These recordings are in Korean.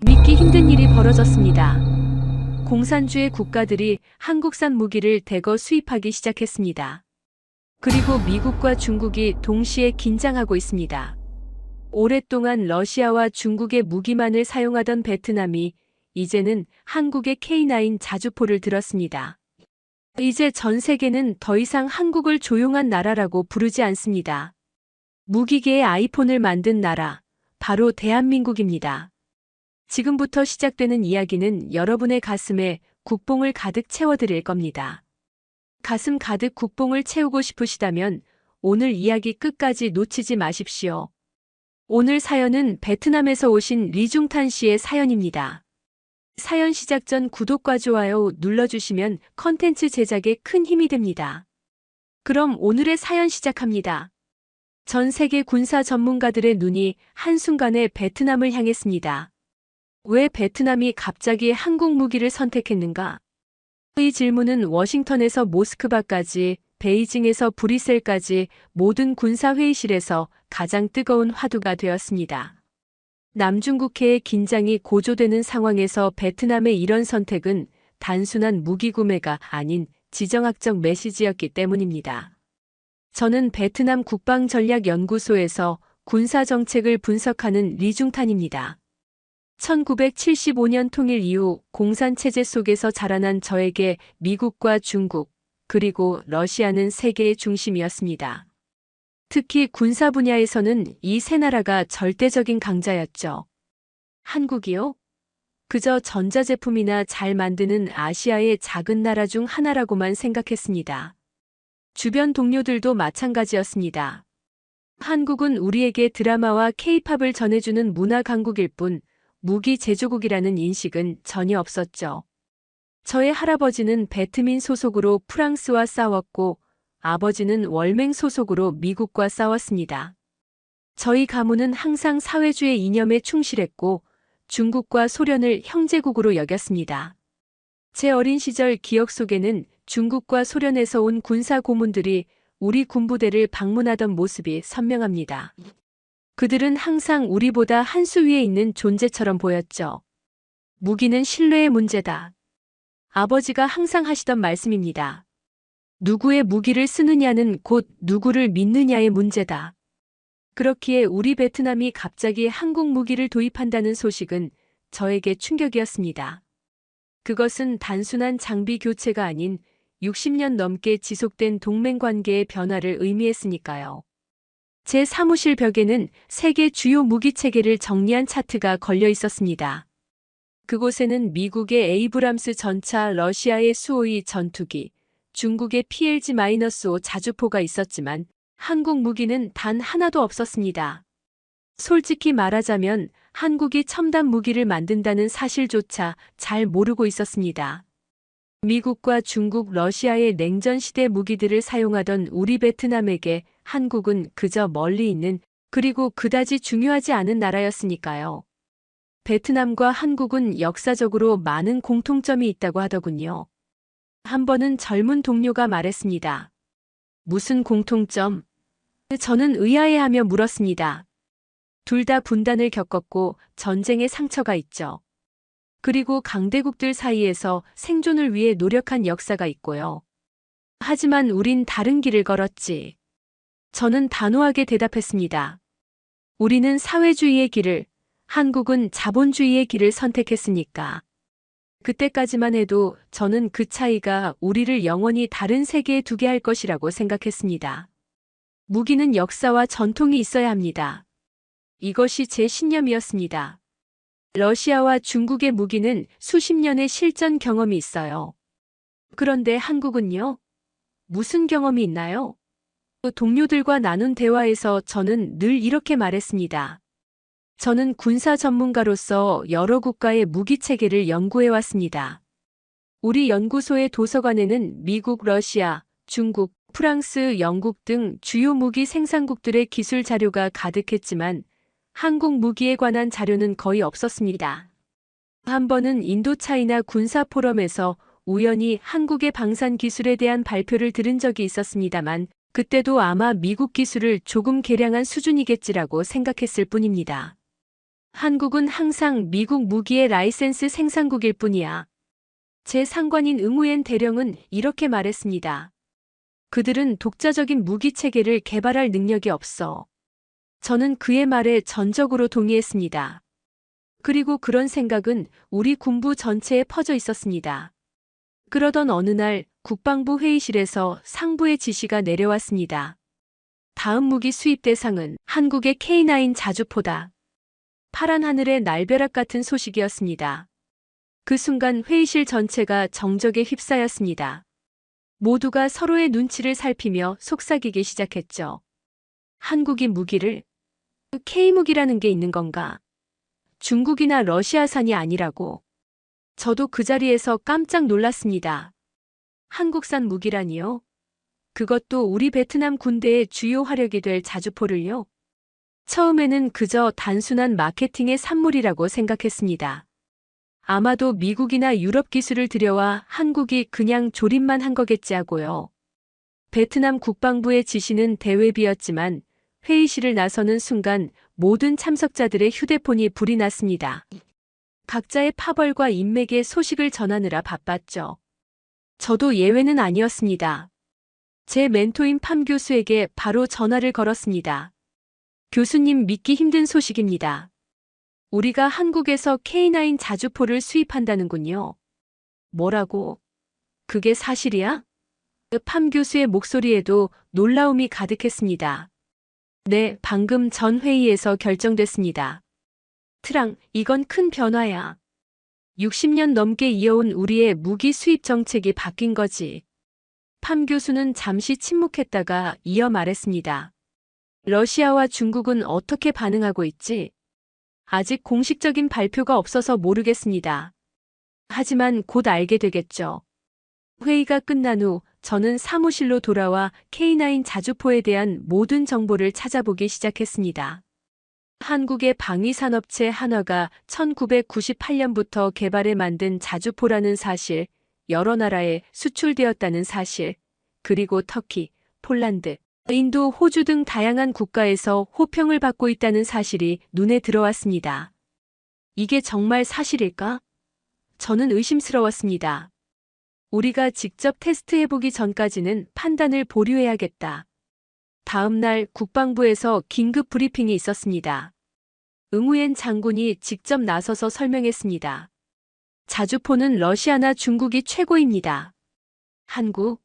믿기 힘든 일이 벌어졌습니다. 공산주의 국가들이 한국산 무기를 대거 수입하기 시작했습니다. 그리고 미국과 중국이 동시에 긴장하고 있습니다. 오랫동안 러시아와 중국의 무기만을 사용하던 베트남이 이제는 한국의 K9 자주포를 들었습니다. 이제 전 세계는 더 이상 한국을 조용한 나라라고 부르지 않습니다. 무기계의 아이폰을 만든 나라, 바로 대한민국입니다. 지금부터 시작되는 이야기는 여러분의 가슴에 국뽕을 가득 채워드릴 겁니다. 가슴 가득 국뽕을 채우고 싶으시다면 오늘 이야기 끝까지 놓치지 마십시오. 오늘 사연은 베트남에서 오신 리중탄 씨의 사연입니다. 사연 시작 전 구독과 좋아요 눌러주시면 컨텐츠 제작에 큰 힘이 됩니다. 그럼 오늘의 사연 시작합니다. 전 세계 군사 전문가들의 눈이 한순간에 베트남을 향했습니다. 왜 베트남이 갑자기 한국 무기를 선택했는가? 이 질문은 워싱턴에서 모스크바까지, 베이징에서 브뤼셀까지 모든 군사회의실에서 가장 뜨거운 화두가 되었습니다. 남중국해의 긴장이 고조되는 상황에서 베트남의 이런 선택은 단순한 무기 구매가 아닌 지정학적 메시지였기 때문입니다. 저는 베트남 국방전략연구소에서 군사정책을 분석하는 리중탄입니다. 1975년 통일 이후 공산체제 속에서 자라난 저에게 미국과 중국, 그리고 러시아는 세계의 중심이었습니다. 특히 군사 분야에서는 이 세 나라가 절대적인 강자였죠. 한국이요? 그저 전자제품이나 잘 만드는 아시아의 작은 나라 중 하나라고만 생각했습니다. 주변 동료들도 마찬가지였습니다. 한국은 우리에게 드라마와 케이팝을 전해주는 문화 강국일 뿐 무기 제조국이라는 인식은 전혀 없었죠. 저의 할아버지는 베트민 소속으로 프랑스와 싸웠고 아버지는 월맹 소속으로 미국과 싸웠습니다. 저희 가문은 항상 사회주의 이념에 충실했고 중국과 소련을 형제국으로 여겼습니다. 제 어린 시절 기억 속에는 중국과 소련에서 온 군사 고문들이 우리 군부대를 방문하던 모습이 선명합니다. 그들은 항상 우리보다 한 수 위에 있는 존재처럼 보였죠. 무기는 신뢰의 문제다. 아버지가 항상 하시던 말씀입니다. 누구의 무기를 쓰느냐는 곧 누구를 믿느냐의 문제다. 그렇기에 우리 베트남이 갑자기 한국 무기를 도입한다는 소식은 저에게 충격이었습니다. 그것은 단순한 장비 교체가 아닌 60년 넘게 지속된 동맹 관계의 변화를 의미했으니까요. 제 사무실 벽에는 세계 주요 무기 체계를 정리한 차트가 걸려 있었습니다. 그곳에는 미국의 에이브람스 전차, 러시아의 수호이 전투기, 중국의 PLG-5 자주포가 있었지만 한국 무기는 단 하나도 없었습니다. 솔직히 말하자면 한국이 첨단 무기를 만든다는 사실조차 잘 모르고 있었습니다. 미국과 중국, 러시아의 냉전 시대 무기들을 사용하던 우리 베트남에게 한국은 그저 멀리 있는 그리고 그다지 중요하지 않은 나라였으니까요. 베트남과 한국은 역사적으로 많은 공통점이 있다고 하더군요. 한 번은 젊은 동료가 말했습니다. 무슨 공통점? 저는 의아해하며 물었습니다. 둘 다 분단을 겪었고 전쟁의 상처가 있죠. 그리고 강대국들 사이에서 생존을 위해 노력한 역사가 있고요. 하지만 우린 다른 길을 걸었지. 저는 단호하게 대답했습니다. 우리는 사회주의의 길을, 한국은 자본주의의 길을 선택했으니까. 그때까지만 해도 저는 그 차이가 우리를 영원히 다른 세계에 두게 할 것이라고 생각했습니다. 무기는 역사와 전통이 있어야 합니다. 이것이 제 신념이었습니다. 러시아와 중국의 무기는 수십 년의 실전 경험이 있어요. 그런데 한국은요? 무슨 경험이 있나요? 동료들과 나눈 대화에서 저는 늘 이렇게 말했습니다. 저는 군사 전문가로서 여러 국가의 무기 체계를 연구해 왔습니다. 우리 연구소의 도서관에는 미국, 러시아, 중국, 프랑스, 영국 등 주요 무기 생산국들의 기술 자료가 가득했지만 한국 무기에 관한 자료는 거의 없었습니다. 한 번은 인도차이나 군사 포럼에서 우연히 한국의 방산 기술에 대한 발표를 들은 적이 있었습니다만 그때도 아마 미국 기술을 조금 개량한 수준이겠지라고 생각했을 뿐입니다. 한국은 항상 미국 무기의 라이센스 생산국일 뿐이야. 제 상관인 응우엔 대령은 이렇게 말했습니다. 그들은 독자적인 무기 체계를 개발할 능력이 없어. 저는 그의 말에 전적으로 동의했습니다. 그리고 그런 생각은 우리 군부 전체에 퍼져 있었습니다. 그러던 어느 날 국방부 회의실에서 상부의 지시가 내려왔습니다. 다음 무기 수입 대상은 한국의 K9 자주포다. 파란 하늘의 날벼락 같은 소식이었습니다. 그 순간 회의실 전체가 정적에 휩싸였습니다. 모두가 서로의 눈치를 살피며 속삭이기 시작했죠. 한국이 무기를? K무기라는 게 있는 건가? 중국이나 러시아산이 아니라고. 저도 그 자리에서 깜짝 놀랐습니다. 한국산 무기라니요? 그것도 우리 베트남 군대의 주요 화력이 될 자주포를요? 처음에는 그저 단순한 마케팅의 산물이라고 생각했습니다. 아마도 미국이나 유럽 기술을 들여와 한국이 그냥 조립만 한 거겠지 하고요. 베트남 국방부의 지시는 대외비였지만 회의실을 나서는 순간 모든 참석자들의 휴대폰이 불이 났습니다. 각자의 파벌과 인맥의 소식을 전하느라 바빴죠. 저도 예외는 아니었습니다. 제 멘토인 팜 교수에게 바로 전화를 걸었습니다. 교수님, 믿기 힘든 소식입니다. 우리가 한국에서 K9 자주포를 수입한다는군요. 뭐라고? 그게 사실이야? 팜 교수의 목소리에도 놀라움이 가득했습니다. 네, 방금 전 회의에서 결정됐습니다. 트랑, 이건 큰 변화야. 60년 넘게 이어온 우리의 무기 수입 정책이 바뀐 거지. 팜 교수는 잠시 침묵했다가 이어 말했습니다. 러시아와 중국은 어떻게 반응하고 있지? 아직 공식적인 발표가 없어서 모르겠습니다. 하지만 곧 알게 되겠죠. 회의가 끝난 후 저는 사무실로 돌아와 K9 자주포에 대한 모든 정보를 찾아보기 시작했습니다. 한국의 방위산업체 한화가 1998년부터 개발해 만든 자주포라는 사실, 여러 나라에 수출되었다는 사실, 그리고 터키, 폴란드, 인도, 호주 등 다양한 국가에서 호평을 받고 있다는 사실이 눈에 들어왔습니다. 이게 정말 사실일까? 저는 의심스러웠습니다. 우리가 직접 테스트해보기 전까지는 판단을 보류해야겠다. 다음 날 국방부에서 긴급 브리핑이 있었습니다. 응우엔 장군이 직접 나서서 설명했습니다. 자주포는 러시아나 중국이 최고입니다. 한국?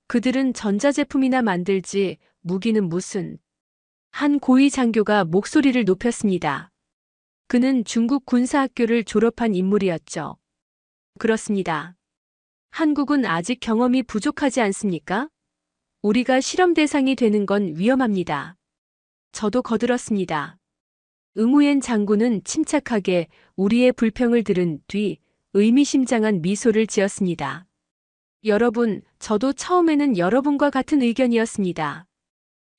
그들은 전자제품이나 만들지 무기는 무슨. 한 고위 장교가 목소리를 높였습니다. 그는 중국 군사학교를 졸업한 인물이었죠. 그렇습니다. 한국은 아직 경험이 부족하지 않습니까? 우리가 실험 대상이 되는 건 위험합니다. 저도 거들었습니다. 응우엔 장군은 침착하게 우리의 불평을 들은 뒤 의미심장한 미소를 지었습니다. 여러분, 저도 처음에는 여러분과 같은 의견이었습니다.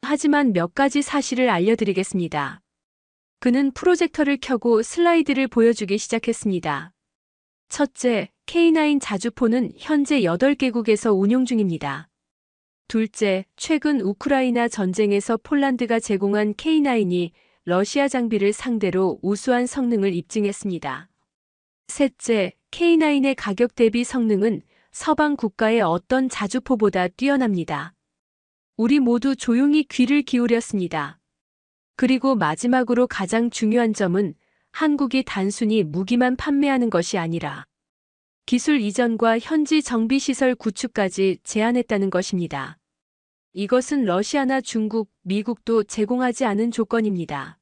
하지만 몇 가지 사실을 알려드리겠습니다. 그는 프로젝터를 켜고 슬라이드를 보여주기 시작했습니다. 첫째, K9 자주포는 현재 8개국에서 운용 중입니다. 둘째, 최근 우크라이나 전쟁에서 폴란드가 제공한 K9이 러시아 장비를 상대로 우수한 성능을 입증했습니다. 셋째, K9의 가격 대비 성능은 서방 국가의 어떤 자주포보다 뛰어납니다. 우리 모두 조용히 귀를 기울였습니다. 그리고 마지막으로 가장 중요한 점은 한국이 단순히 무기만 판매하는 것이 아니라 기술 이전과 현지 정비시설 구축까지 제안했다는 것입니다. 이것은 러시아나 중국, 미국도 제공하지 않은 조건입니다.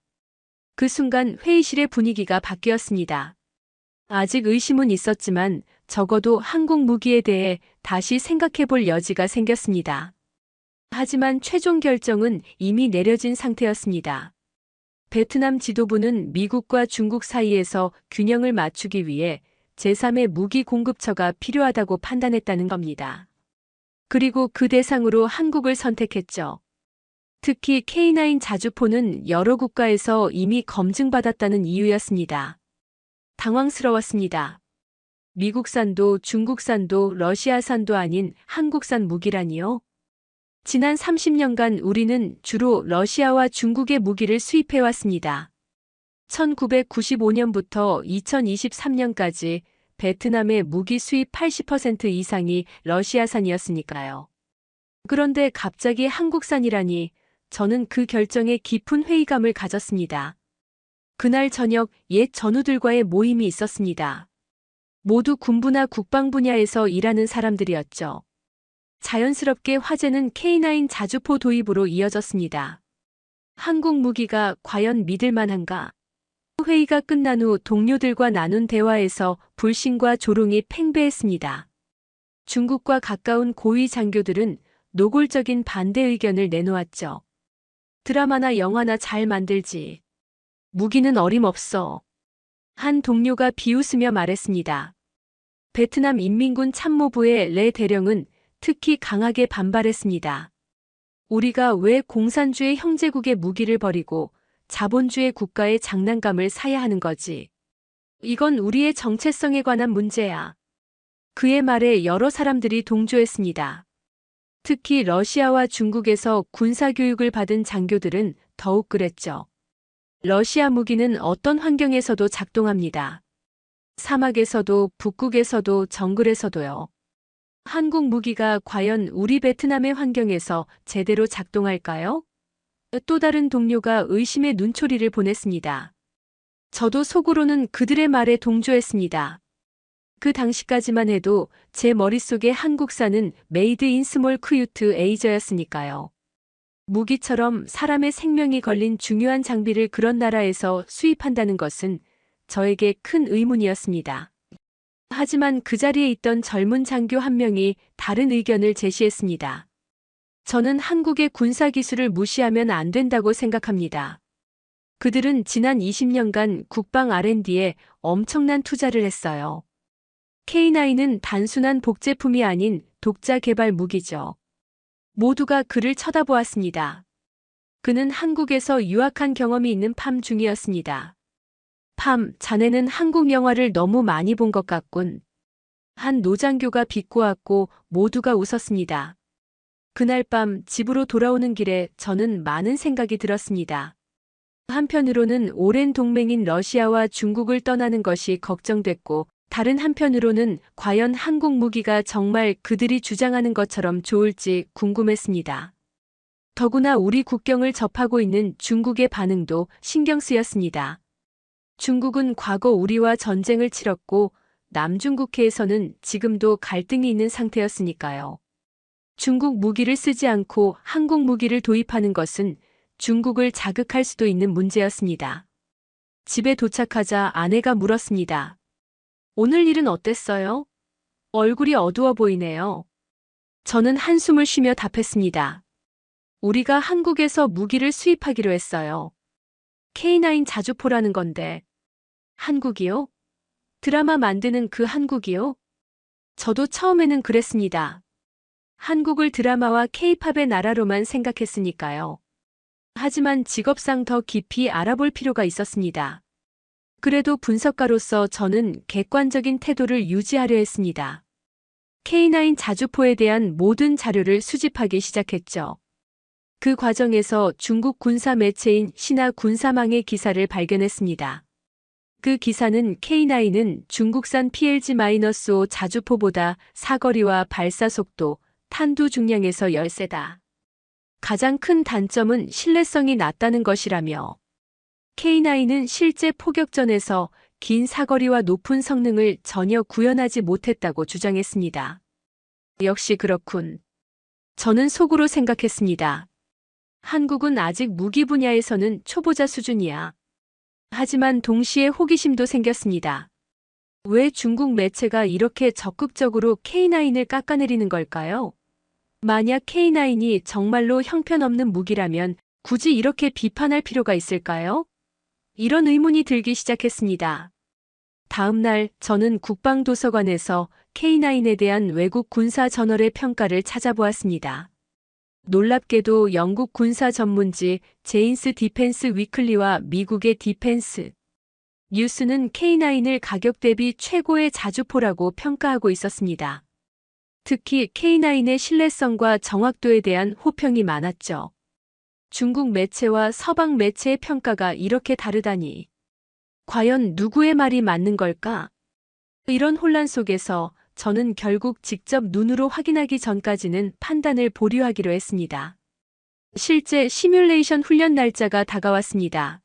그 순간 회의실의 분위기가 바뀌었습니다. 아직 의심은 있었지만 적어도 한국 무기에 대해 다시 생각해 볼 여지가 생겼습니다. 하지만 최종 결정은 이미 내려진 상태였습니다. 베트남 지도부는 미국과 중국 사이에서 균형을 맞추기 위해 제3의 무기 공급처가 필요하다고 판단했다는 겁니다. 그리고 그 대상으로 한국을 선택했죠. 특히 K9 자주포는 여러 국가에서 이미 검증받았다는 이유였습니다. 당황스러웠습니다. 미국산도 중국산도 러시아산도 아닌 한국산 무기라니요? 지난 30년간 우리는 주로 러시아와 중국의 무기를 수입해왔습니다. 1995년부터 2023년까지 베트남의 무기 수입 80% 이상이 러시아산이었으니까요. 그런데 갑자기 한국산이라니 저는 그 결정에 깊은 회의감을 가졌습니다. 그날 저녁 옛 전우들과의 모임이 있었습니다. 모두 군부나 국방 분야에서 일하는 사람들이었죠. 자연스럽게 화제는 K9 자주포 도입으로 이어졌습니다. 한국 무기가 과연 믿을 만한가? 회의가 끝난 후 동료들과 나눈 대화에서 불신과 조롱이 팽배했습니다. 중국과 가까운 고위 장교들은 노골적인 반대 의견을 내놓았죠. 드라마나 영화나 잘 만들지. 무기는 어림없어. 한 동료가 비웃으며 말했습니다. 베트남 인민군 참모부의 레 대령은 특히 강하게 반발했습니다. 우리가 왜 공산주의 형제국의 무기를 버리고 자본주의 국가의 장난감을 사야 하는 거지? 이건 우리의 정체성에 관한 문제야. 그의 말에 여러 사람들이 동조했습니다. 특히 러시아와 중국에서 군사교육을 받은 장교들은 더욱 그랬죠. 러시아 무기는 어떤 환경에서도 작동합니다. 사막에서도 북극에서도 정글에서도요. 한국 무기가 과연 우리 베트남의 환경에서 제대로 작동할까요? 또 다른 동료가 의심의 눈초리를 보냈습니다. 저도 속으로는 그들의 말에 동조했습니다. 그 당시까지만 해도 제 머릿속에 한국산은 메이드 인 스몰 큐트 에이저였으니까요. 무기처럼 사람의 생명이 걸린 중요한 장비를 그런 나라에서 수입한다는 것은 저에게 큰 의문이었습니다. 하지만 그 자리에 있던 젊은 장교 한 명이 다른 의견을 제시했습니다. 저는 한국의 군사기술을 무시하면 안 된다고 생각합니다. 그들은 지난 20년간 국방 R&D에 엄청난 투자를 했어요. K9은 단순한 복제품이 아닌 독자 개발 무기죠. 모두가 그를 쳐다보았습니다. 그는 한국에서 유학한 경험이 있는 팜 중이었습니다. 팜, 자네는 한국 영화를 너무 많이 본 것 같군. 한 노장교가 비꼬았고 모두가 웃었습니다. 그날 밤 집으로 돌아오는 길에 저는 많은 생각이 들었습니다. 한편으로는 오랜 동맹인 러시아와 중국을 떠나는 것이 걱정됐고, 다른 한편으로는 과연 한국 무기가 정말 그들이 주장하는 것처럼 좋을지 궁금했습니다. 더구나 우리 국경을 접하고 있는 중국의 반응도 신경 쓰였습니다. 중국은 과거 우리와 전쟁을 치렀고 남중국해에서는 지금도 갈등이 있는 상태였으니까요. 중국 무기를 쓰지 않고 한국 무기를 도입하는 것은 중국을 자극할 수도 있는 문제였습니다. 집에 도착하자 아내가 물었습니다. 오늘 일은 어땠어요? 얼굴이 어두워 보이네요. 저는 한숨을 쉬며 답했습니다. 우리가 한국에서 무기를 수입하기로 했어요. K9 자주포라는 건데. 한국이요? 드라마 만드는 그 한국이요? 저도 처음에는 그랬습니다. 한국을 드라마와 K-팝의 나라로만 생각했으니까요. 하지만 직업상 더 깊이 알아볼 필요가 있었습니다. 그래도 분석가로서 저는 객관적인 태도를 유지하려 했습니다. K9 자주포에 대한 모든 자료를 수집하기 시작했죠. 그 과정에서 중국 군사 매체인 신화 군사망의 기사를 발견했습니다. 그 기사는 K9은 중국산 PLG-5 자주포보다 사거리와 발사 속도, 탄두 중량에서 열세다. 가장 큰 단점은 신뢰성이 낮다는 것이라며 K9은 실제 포격전에서 긴 사거리와 높은 성능을 전혀 구현하지 못했다고 주장했습니다. 역시 그렇군. 저는 속으로 생각했습니다. 한국은 아직 무기 분야에서는 초보자 수준이야. 하지만 동시에 호기심도 생겼습니다. 왜 중국 매체가 이렇게 적극적으로 K9을 깎아내리는 걸까요? 만약 K9이 정말로 형편없는 무기라면 굳이 이렇게 비판할 필요가 있을까요? 이런 의문이 들기 시작했습니다. 다음 날 저는 국방도서관에서 K9에 대한 외국 군사 저널의 평가를 찾아보았습니다. 놀랍게도 영국 군사 전문지 제인스 디펜스 위클리와 미국의 디펜스 뉴스는 K9을 가격 대비 최고의 자주포라고 평가하고 있었습니다. 특히 K9의 신뢰성과 정확도에 대한 호평이 많았죠. 중국 매체와 서방 매체의 평가가 이렇게 다르다니. 과연 누구의 말이 맞는 걸까? 이런 혼란 속에서 저는 결국 직접 눈으로 확인하기 전까지는 판단을 보류하기로 했습니다. 실제 시뮬레이션 훈련 날짜가 다가왔습니다.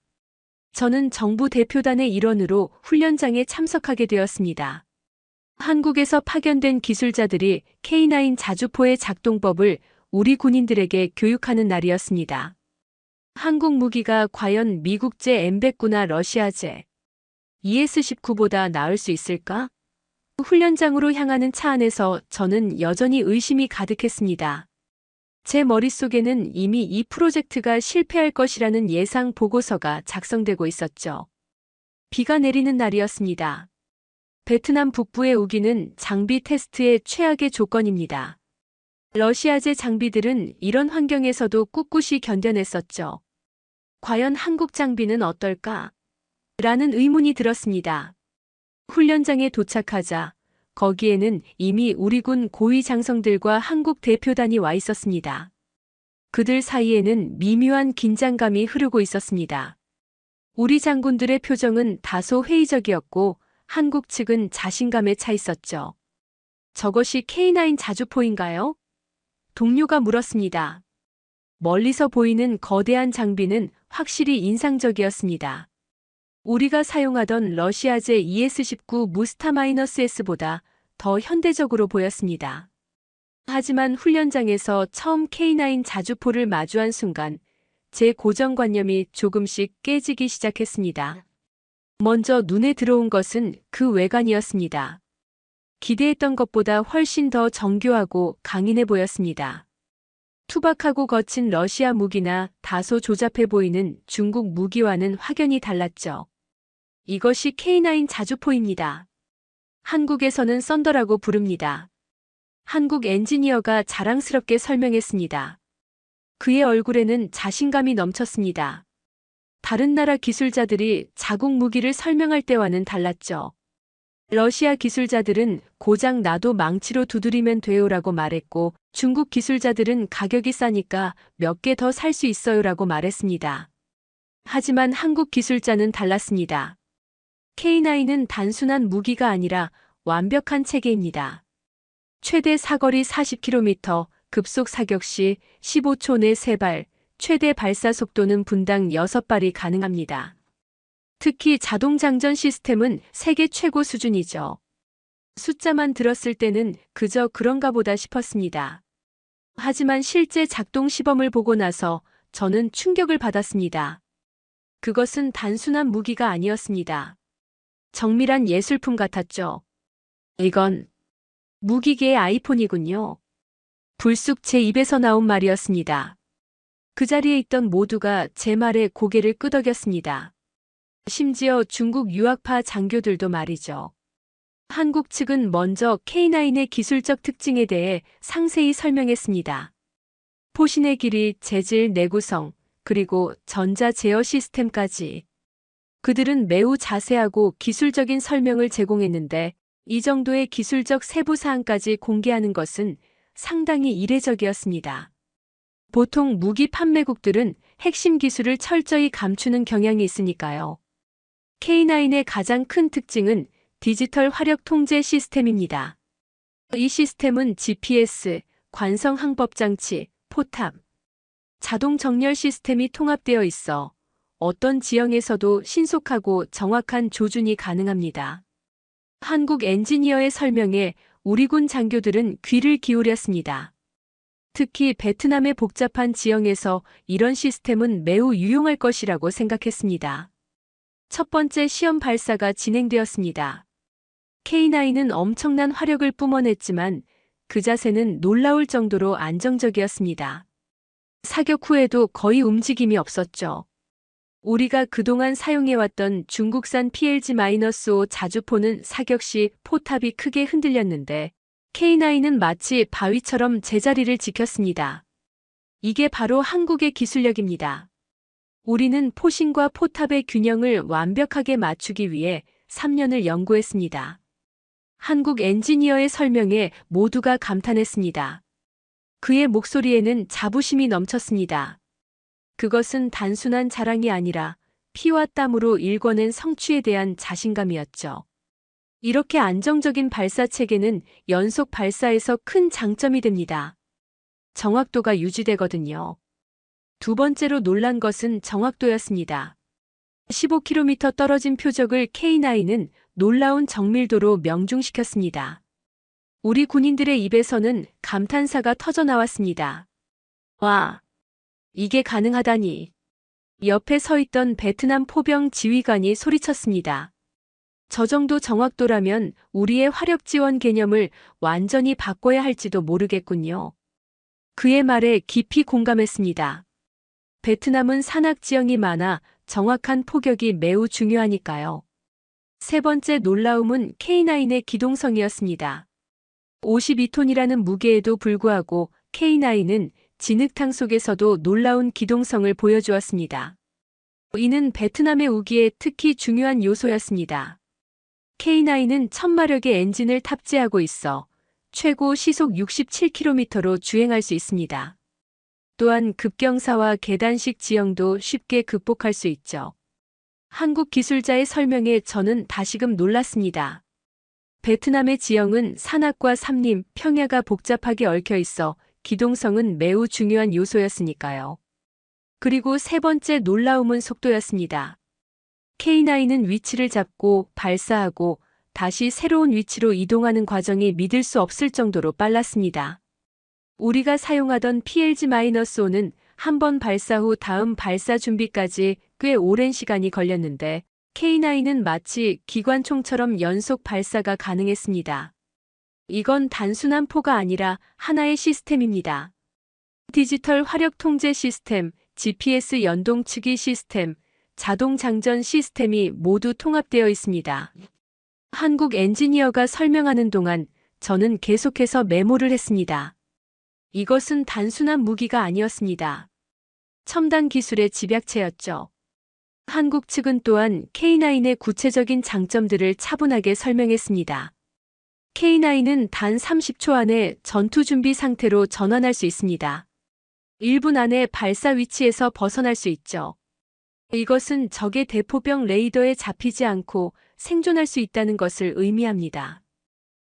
저는 정부 대표단의 일원으로 훈련장에 참석하게 되었습니다. 한국에서 파견된 기술자들이 K9 자주포의 작동법을 우리 군인들에게 교육하는 날이었습니다. 한국 무기가 과연 미국제 M109나 러시아제 ES-19보다 나을 수 있을까? 훈련장으로 향하는 차 안에서 저는 여전히 의심이 가득했습니다. 제 머릿속에는 이미 이 프로젝트가 실패할 것이라는 예상 보고서가 작성되고 있었죠. 비가 내리는 날이었습니다. 베트남 북부의 우기는 장비 테스트의 최악의 조건입니다. 러시아제 장비들은 이런 환경에서도 꿋꿋이 견뎌냈었죠. 과연 한국 장비는 어떨까? 라는 의문이 들었습니다. 훈련장에 도착하자 거기에는 이미 우리 군 고위 장성들과 한국 대표단이 와 있었습니다. 그들 사이에는 미묘한 긴장감이 흐르고 있었습니다. 우리 장군들의 표정은 다소 회의적이었고 한국 측은 자신감에 차 있었죠. 저것이 K9 자주포인가요? 동료가 물었습니다. 멀리서 보이는 거대한 장비는 확실히 인상적이었습니다. 우리가 사용하던 러시아제 ES-19 무스타-S보다 더 현대적으로 보였습니다. 하지만 훈련장에서 처음 K9 자주포를 마주한 순간 제 고정관념이 조금씩 깨지기 시작했습니다. 먼저 눈에 들어온 것은 그 외관이었습니다. 기대했던 것보다 훨씬 더 정교하고 강인해 보였습니다. 투박하고 거친 러시아 무기나 다소 조잡해 보이는 중국 무기와는 확연히 달랐죠. 이것이 K9 자주포입니다. 한국에서는 썬더라고 부릅니다. 한국 엔지니어가 자랑스럽게 설명했습니다. 그의 얼굴에는 자신감이 넘쳤습니다. 다른 나라 기술자들이 자국 무기를 설명할 때와는 달랐죠. 러시아 기술자들은 고장 나도 망치로 두드리면 돼요라고 말했고 중국 기술자들은 가격이 싸니까 몇 개 더 살 수 있어요라고 말했습니다. 하지만 한국 기술자는 달랐습니다. K9은 단순한 무기가 아니라 완벽한 체계입니다. 최대 사거리 40km, 급속 사격 시 15초 내 3발, 최대 발사 속도는 분당 6발이 가능합니다. 특히 자동 장전 시스템은 세계 최고 수준이죠. 숫자만 들었을 때는 그저 그런가 보다 싶었습니다. 하지만 실제 작동 시범을 보고 나서 저는 충격을 받았습니다. 그것은 단순한 무기가 아니었습니다. 정밀한 예술품 같았죠. 이건 무기계의 아이폰이군요. 불쑥 제 입에서 나온 말이었습니다. 그 자리에 있던 모두가 제 말에 고개를 끄덕였습니다. 심지어 중국 유학파 장교들도 말이죠. 한국 측은 먼저 K9의 기술적 특징에 대해 상세히 설명했습니다. 포신의 길이, 재질, 내구성, 그리고 전자 제어 시스템까지. 그들은 매우 자세하고 기술적인 설명을 제공했는데 이 정도의 기술적 세부 사항까지 공개하는 것은 상당히 이례적이었습니다. 보통 무기 판매국들은 핵심 기술을 철저히 감추는 경향이 있으니까요. K9의 가장 큰 특징은 디지털 화력 통제 시스템입니다. 이 시스템은 GPS, 관성 항법 장치, 포탑, 자동 정렬 시스템이 통합되어 있어 어떤 지형에서도 신속하고 정확한 조준이 가능합니다. 한국 엔지니어의 설명에 우리 군 장교들은 귀를 기울였습니다. 특히 베트남의 복잡한 지형에서 이런 시스템은 매우 유용할 것이라고 생각했습니다. 첫 번째 시험 발사가 진행되었습니다. K9은 엄청난 화력을 뿜어냈지만 그 자세는 놀라울 정도로 안정적이었습니다. 사격 후에도 거의 움직임이 없었죠. 우리가 그동안 사용해왔던 중국산 PLG-5 자주포는 사격 시 포탑이 크게 흔들렸는데 K9은 마치 바위처럼 제자리를 지켰습니다. 이게 바로 한국의 기술력입니다. 우리는 포신과 포탑의 균형을 완벽하게 맞추기 위해 3년을 연구했습니다. 한국 엔지니어의 설명에 모두가 감탄했습니다. 그의 목소리에는 자부심이 넘쳤습니다. 그것은 단순한 자랑이 아니라 피와 땀으로 일궈낸 성취에 대한 자신감이었죠. 이렇게 안정적인 발사 체계는 연속 발사에서 큰 장점이 됩니다. 정확도가 유지되거든요. 두 번째로 놀란 것은 정확도였습니다. 15km 떨어진 표적을 K9은 놀라운 정밀도로 명중시켰습니다. 우리 군인들의 입에서는 감탄사가 터져나왔습니다. 와, 이게 가능하다니. 옆에 서 있던 베트남 포병 지휘관이 소리쳤습니다. 저 정도 정확도라면 우리의 화력 지원 개념을 완전히 바꿔야 할지도 모르겠군요. 그의 말에 깊이 공감했습니다. 베트남은 산악 지형이 많아 정확한 포격이 매우 중요하니까요. 세 번째 놀라움은 K9의 기동성이었습니다. 52톤이라는 무게에도 불구하고 K9은 진흙탕 속에서도 놀라운 기동성을 보여주었습니다. 이는 베트남의 우기에 특히 중요한 요소였습니다. K9은 1000마력의 엔진을 탑재하고 있어 최고 시속 67km로 주행할 수 있습니다. 또한 급경사와 계단식 지형도 쉽게 극복할 수 있죠. 한국 기술자의 설명에 저는 다시금 놀랐습니다. 베트남의 지형은 산악과 산림, 평야가 복잡하게 얽혀 있어 기동성은 매우 중요한 요소였으니까요. 그리고 세 번째 놀라움은 속도였습니다. K9은 위치를 잡고 발사하고 다시 새로운 위치로 이동하는 과정이 믿을 수 없을 정도로 빨랐습니다. 우리가 사용하던 PLG-5는 한 번 발사 후 다음 발사 준비까지 꽤 오랜 시간이 걸렸는데 K9은 마치 기관총처럼 연속 발사가 가능했습니다. 이건 단순한 포가 아니라 하나의 시스템입니다. 디지털 화력 통제 시스템, GPS 연동 측위 시스템, 자동 장전 시스템이 모두 통합되어 있습니다. 한국 엔지니어가 설명하는 동안 저는 계속해서 메모를 했습니다. 이것은 단순한 무기가 아니었습니다. 첨단 기술의 집약체였죠. 한국 측은 또한 K9의 구체적인 장점들을 차분하게 설명했습니다. K9은 단 30초 안에 전투 준비 상태로 전환할 수 있습니다. 1분 안에 발사 위치에서 벗어날 수 있죠. 이것은 적의 대포병 레이더에 잡히지 않고 생존할 수 있다는 것을 의미합니다.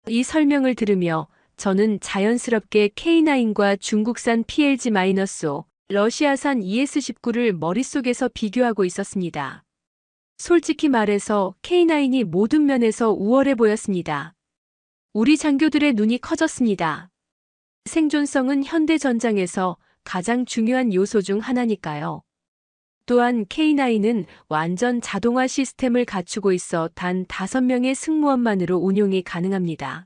이 설명을 들으며 저는 자연스럽게 K9과 중국산 PLG-5, 러시아산 ES-19를 머릿속에서 비교하고 있었습니다. 솔직히 말해서 K9이 모든 면에서 우월해 보였습니다. 우리 장교들의 눈이 커졌습니다. 생존성은 현대 전장에서 가장 중요한 요소 중 하나니까요. 또한 K9은 완전 자동화 시스템을 갖추고 있어 단 5명의 승무원만으로 운용이 가능합니다.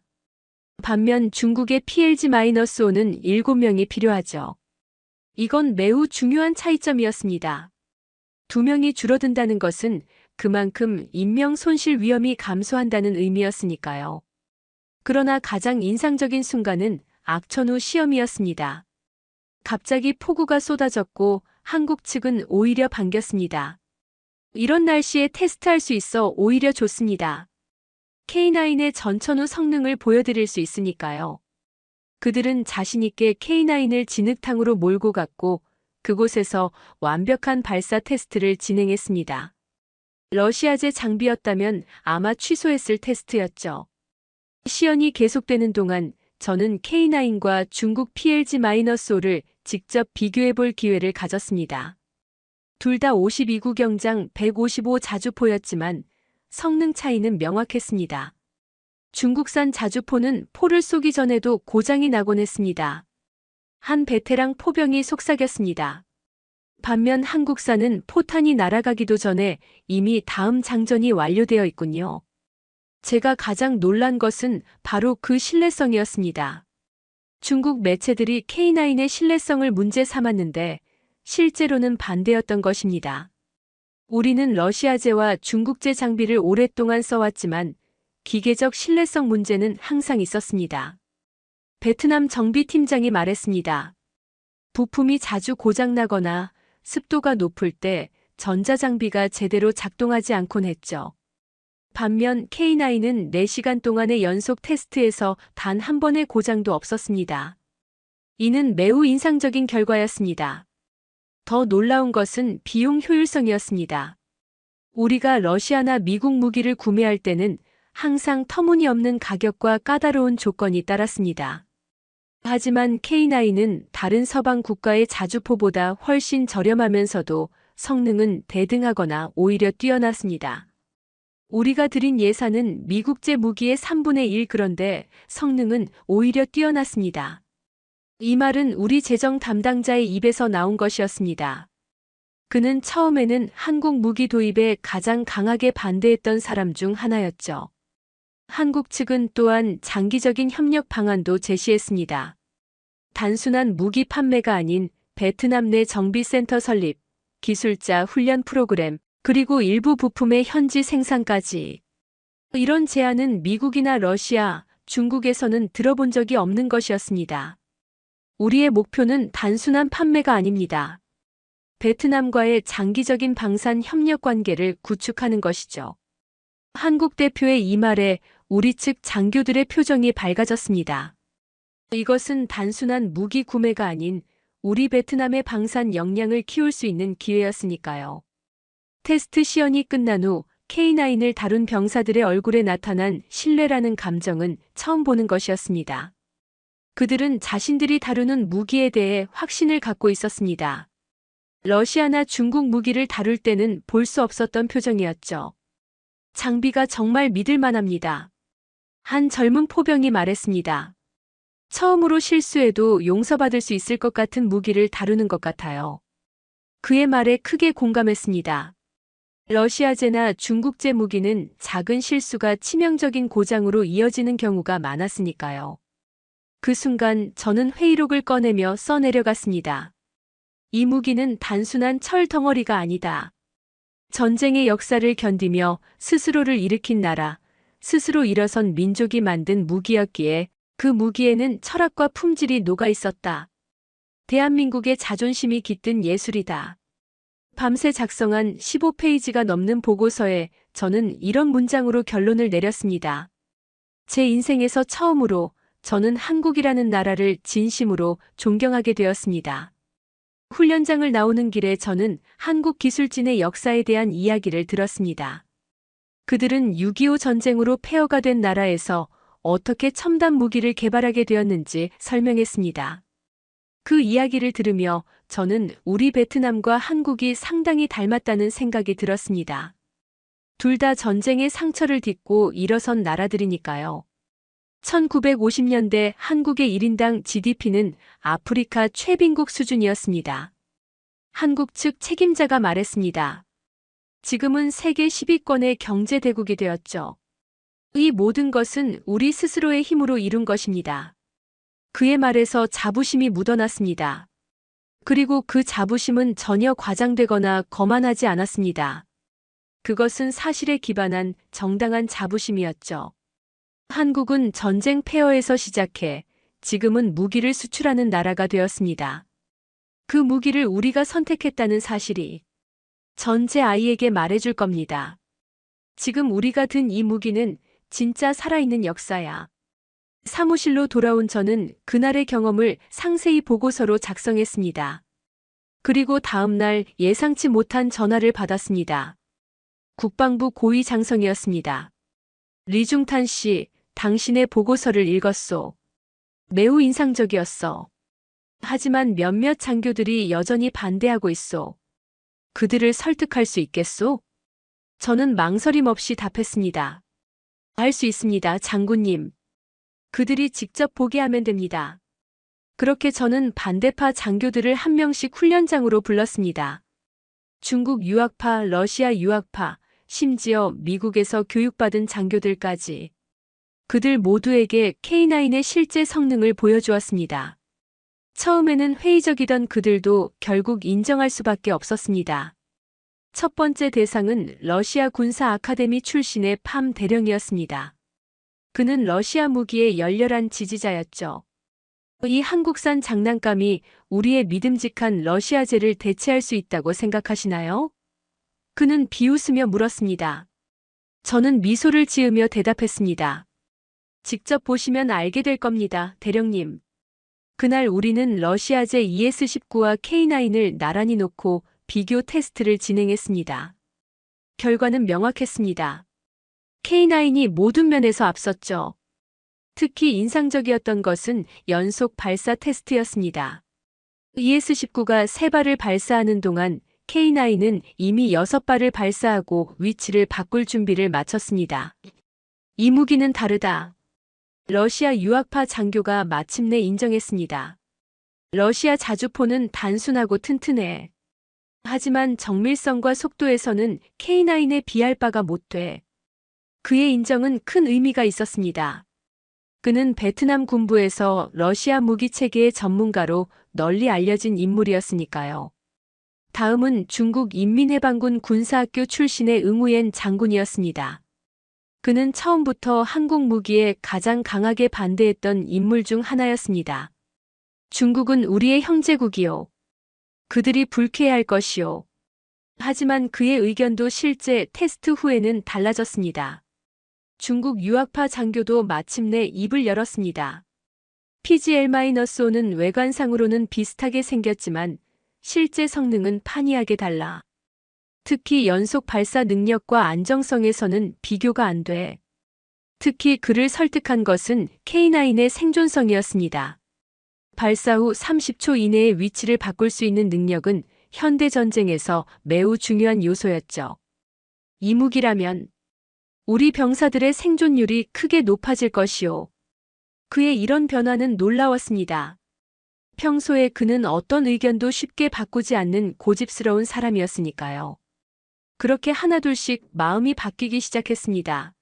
반면 중국의 PLG-5는 7명이 필요하죠. 이건 매우 중요한 차이점이었습니다. 2명이 줄어든다는 것은 그만큼 인명 손실 위험이 감소한다는 의미였으니까요. 그러나 가장 인상적인 순간은 악천 후 시험이었습니다. 갑자기 폭우가 쏟아졌고 한국 측은 오히려 반겼습니다. 이런 날씨에 테스트할 수 있어 오히려 좋습니다. K9의 전천 후 성능을 보여드릴 수 있으니까요. 그들은 자신있게 K9을 진흙탕으로 몰고 갔고 그곳에서 완벽한 발사 테스트를 진행했습니다. 러시아제 장비였다면 아마 취소했을 테스트였죠. 시연이 계속되는 동안 저는 K9과 중국 PLG-5를 직접 비교해볼 기회를 가졌습니다. 둘 다 52구 경장 155 자주포였지만 성능 차이는 명확했습니다. 중국산 자주포는 포를 쏘기 전에도 고장이 나곤 했습니다. 한 베테랑 포병이 속삭였습니다. 반면 한국산은 포탄이 날아가기도 전에 이미 다음 장전이 완료되어 있군요. 제가 가장 놀란 것은 바로 그 신뢰성이었습니다. 중국 매체들이 K9의 신뢰성을 문제 삼았는데 실제로는 반대였던 것입니다. 우리는 러시아제와 중국제 장비를 오랫동안 써왔지만 기계적 신뢰성 문제는 항상 있었습니다. 베트남 정비팀장이 말했습니다. 부품이 자주 고장나거나 습도가 높을 때 전자장비가 제대로 작동하지 않곤 했죠. 반면 K9은 4시간 동안의 연속 테스트에서 단 한 번의 고장도 없었습니다. 이는 매우 인상적인 결과였습니다. 더 놀라운 것은 비용 효율성이었습니다. 우리가 러시아나 미국 무기를 구매할 때는 항상 터무니없는 가격과 까다로운 조건이 따랐습니다. 하지만 K9은 다른 서방 국가의 자주포보다 훨씬 저렴하면서도 성능은 대등하거나 오히려 뛰어났습니다. 우리가 들인 예산은 미국제 무기의 3분의 1, 그런데 성능은 오히려 뛰어났습니다. 이 말은 우리 재정 담당자의 입에서 나온 것이었습니다. 그는 처음에는 한국 무기 도입에 가장 강하게 반대했던 사람 중 하나였죠. 한국 측은 또한 장기적인 협력 방안도 제시했습니다. 단순한 무기 판매가 아닌 베트남 내 정비센터 설립, 기술자 훈련 프로그램, 그리고 일부 부품의 현지 생산까지. 이런 제안은 미국이나 러시아, 중국에서는 들어본 적이 없는 것이었습니다. 우리의 목표는 단순한 판매가 아닙니다. 베트남과의 장기적인 방산 협력 관계를 구축하는 것이죠. 한국 대표의 이 말에 우리 측 장교들의 표정이 밝아졌습니다. 이것은 단순한 무기 구매가 아닌 우리 베트남의 방산 역량을 키울 수 있는 기회였으니까요. 테스트 시연이 끝난 후 K9을 다룬 병사들의 얼굴에 나타난 신뢰라는 감정은 처음 보는 것이었습니다. 그들은 자신들이 다루는 무기에 대해 확신을 갖고 있었습니다. 러시아나 중국 무기를 다룰 때는 볼 수 없었던 표정이었죠. 장비가 정말 믿을 만합니다. 한 젊은 포병이 말했습니다. 처음으로 실수해도 용서받을 수 있을 것 같은 무기를 다루는 것 같아요. 그의 말에 크게 공감했습니다. 러시아제나 중국제 무기는 작은 실수가 치명적인 고장으로 이어지는 경우가 많았으니까요. 그 순간 저는 회의록을 꺼내며 써내려갔습니다. 이 무기는 단순한 철 덩어리가 아니다. 전쟁의 역사를 견디며 스스로를 일으킨 나라, 스스로 일어선 민족이 만든 무기였기에 그 무기에는 철학과 품질이 녹아 있었다. 대한민국의 자존심이 깃든 예술이다. 밤새 작성한 15페이지가 넘는 보고서에 저는 이런 문장으로 결론을 내렸습니다. 제 인생에서 처음으로 저는 한국이라는 나라를 진심으로 존경하게 되었습니다. 훈련장을 나오는 길에 저는 한국 기술진의 역사에 대한 이야기를 들었습니다. 그들은 6.25 전쟁으로 폐허가 된 나라에서 어떻게 첨단 무기를 개발하게 되었는지 설명했습니다. 그 이야기를 들으며 저는 우리 베트남과 한국이 상당히 닮았다는 생각이 들었습니다. 둘 다 전쟁의 상처를 딛고 일어선 나라들이니까요. 1950년대 한국의 1인당 GDP는 아프리카 최빈국 수준이었습니다. 한국 측 책임자가 말했습니다. 지금은 세계 10위권의 경제 대국이 되었죠. 이 모든 것은 우리 스스로의 힘으로 이룬 것입니다. 그의 말에서 자부심이 묻어났습니다. 그리고 그 자부심은 전혀 과장되거나 거만하지 않았습니다. 그것은 사실에 기반한 정당한 자부심이었죠. 한국은 전쟁 폐허에서 시작해 지금은 무기를 수출하는 나라가 되었습니다. 그 무기를 우리가 선택했다는 사실이 전 제 아이에게 말해줄 겁니다. 지금 우리가 든 이 무기는 진짜 살아있는 역사야. 사무실로 돌아온 저는 그날의 경험을 상세히 보고서로 작성했습니다. 그리고 다음 날 예상치 못한 전화를 받았습니다. 국방부 고위 장성이었습니다. 리중탄 씨, 당신의 보고서를 읽었소. 매우 인상적이었어. 하지만 몇몇 장교들이 여전히 반대하고 있소. 그들을 설득할 수 있겠소? 저는 망설임 없이 답했습니다. 알 수 있습니다, 장군님. 그들이 직접 보게 하면 됩니다. 그렇게 저는 반대파 장교들을 한 명씩 훈련장으로 불렀습니다. 중국 유학파, 러시아 유학파, 심지어 미국에서 교육받은 장교들까지. 그들 모두에게 K9의 실제 성능을 보여주었습니다. 처음에는 회의적이던 그들도 결국 인정할 수밖에 없었습니다. 첫 번째 대상은 러시아 군사 아카데미 출신의 팜 대령이었습니다. 그는 러시아 무기의 열렬한 지지자였죠. 이 한국산 장난감이 우리의 믿음직한 러시아제를 대체할 수 있다고 생각하시나요? 그는 비웃으며 물었습니다. 저는 미소를 지으며 대답했습니다. 직접 보시면 알게 될 겁니다, 대령님. 그날 우리는 러시아제 ES-19와 K9을 나란히 놓고 비교 테스트를 진행했습니다. 결과는 명확했습니다. K9이 모든 면에서 앞섰죠. 특히 인상적이었던 것은 연속 발사 테스트였습니다. ES-19가 3발을 발사하는 동안 K9은 이미 6발을 발사하고 위치를 바꿀 준비를 마쳤습니다. 이 무기는 다르다. 러시아 유학파 장교가 마침내 인정했습니다. 러시아 자주포는 단순하고 튼튼해. 하지만 정밀성과 속도에서는 K9에 비할 바가 못돼. 그의 인정은 큰 의미가 있었습니다. 그는 베트남 군부에서 러시아 무기 체계의 전문가로 널리 알려진 인물이었으니까요. 다음은 중국 인민해방군 군사학교 출신의 응우옌 장군이었습니다. 그는 처음부터 한국 무기에 가장 강하게 반대했던 인물 중 하나였습니다. 중국은 우리의 형제국이요. 그들이 불쾌해할 것이요. 하지만 그의 의견도 실제 테스트 후에는 달라졌습니다. 중국 유학파 장교도 마침내 입을 열었습니다. PGL-5는 외관상으로는 비슷하게 생겼지만 실제 성능은 판이하게 달라. 특히 연속 발사 능력과 안정성에서는 비교가 안 돼. 특히 그를 설득한 것은 K9의 생존성이었습니다. 발사 후 30초 이내에 위치를 바꿀 수 있는 능력은 현대 전쟁에서 매우 중요한 요소였죠. 이 무기라면 우리 병사들의 생존율이 크게 높아질 것이요. 그의 이런 변화는 놀라웠습니다. 평소에 그는 어떤 의견도 쉽게 바꾸지 않는 고집스러운 사람이었으니까요. 그렇게 하나둘씩 마음이 바뀌기 시작했습니다.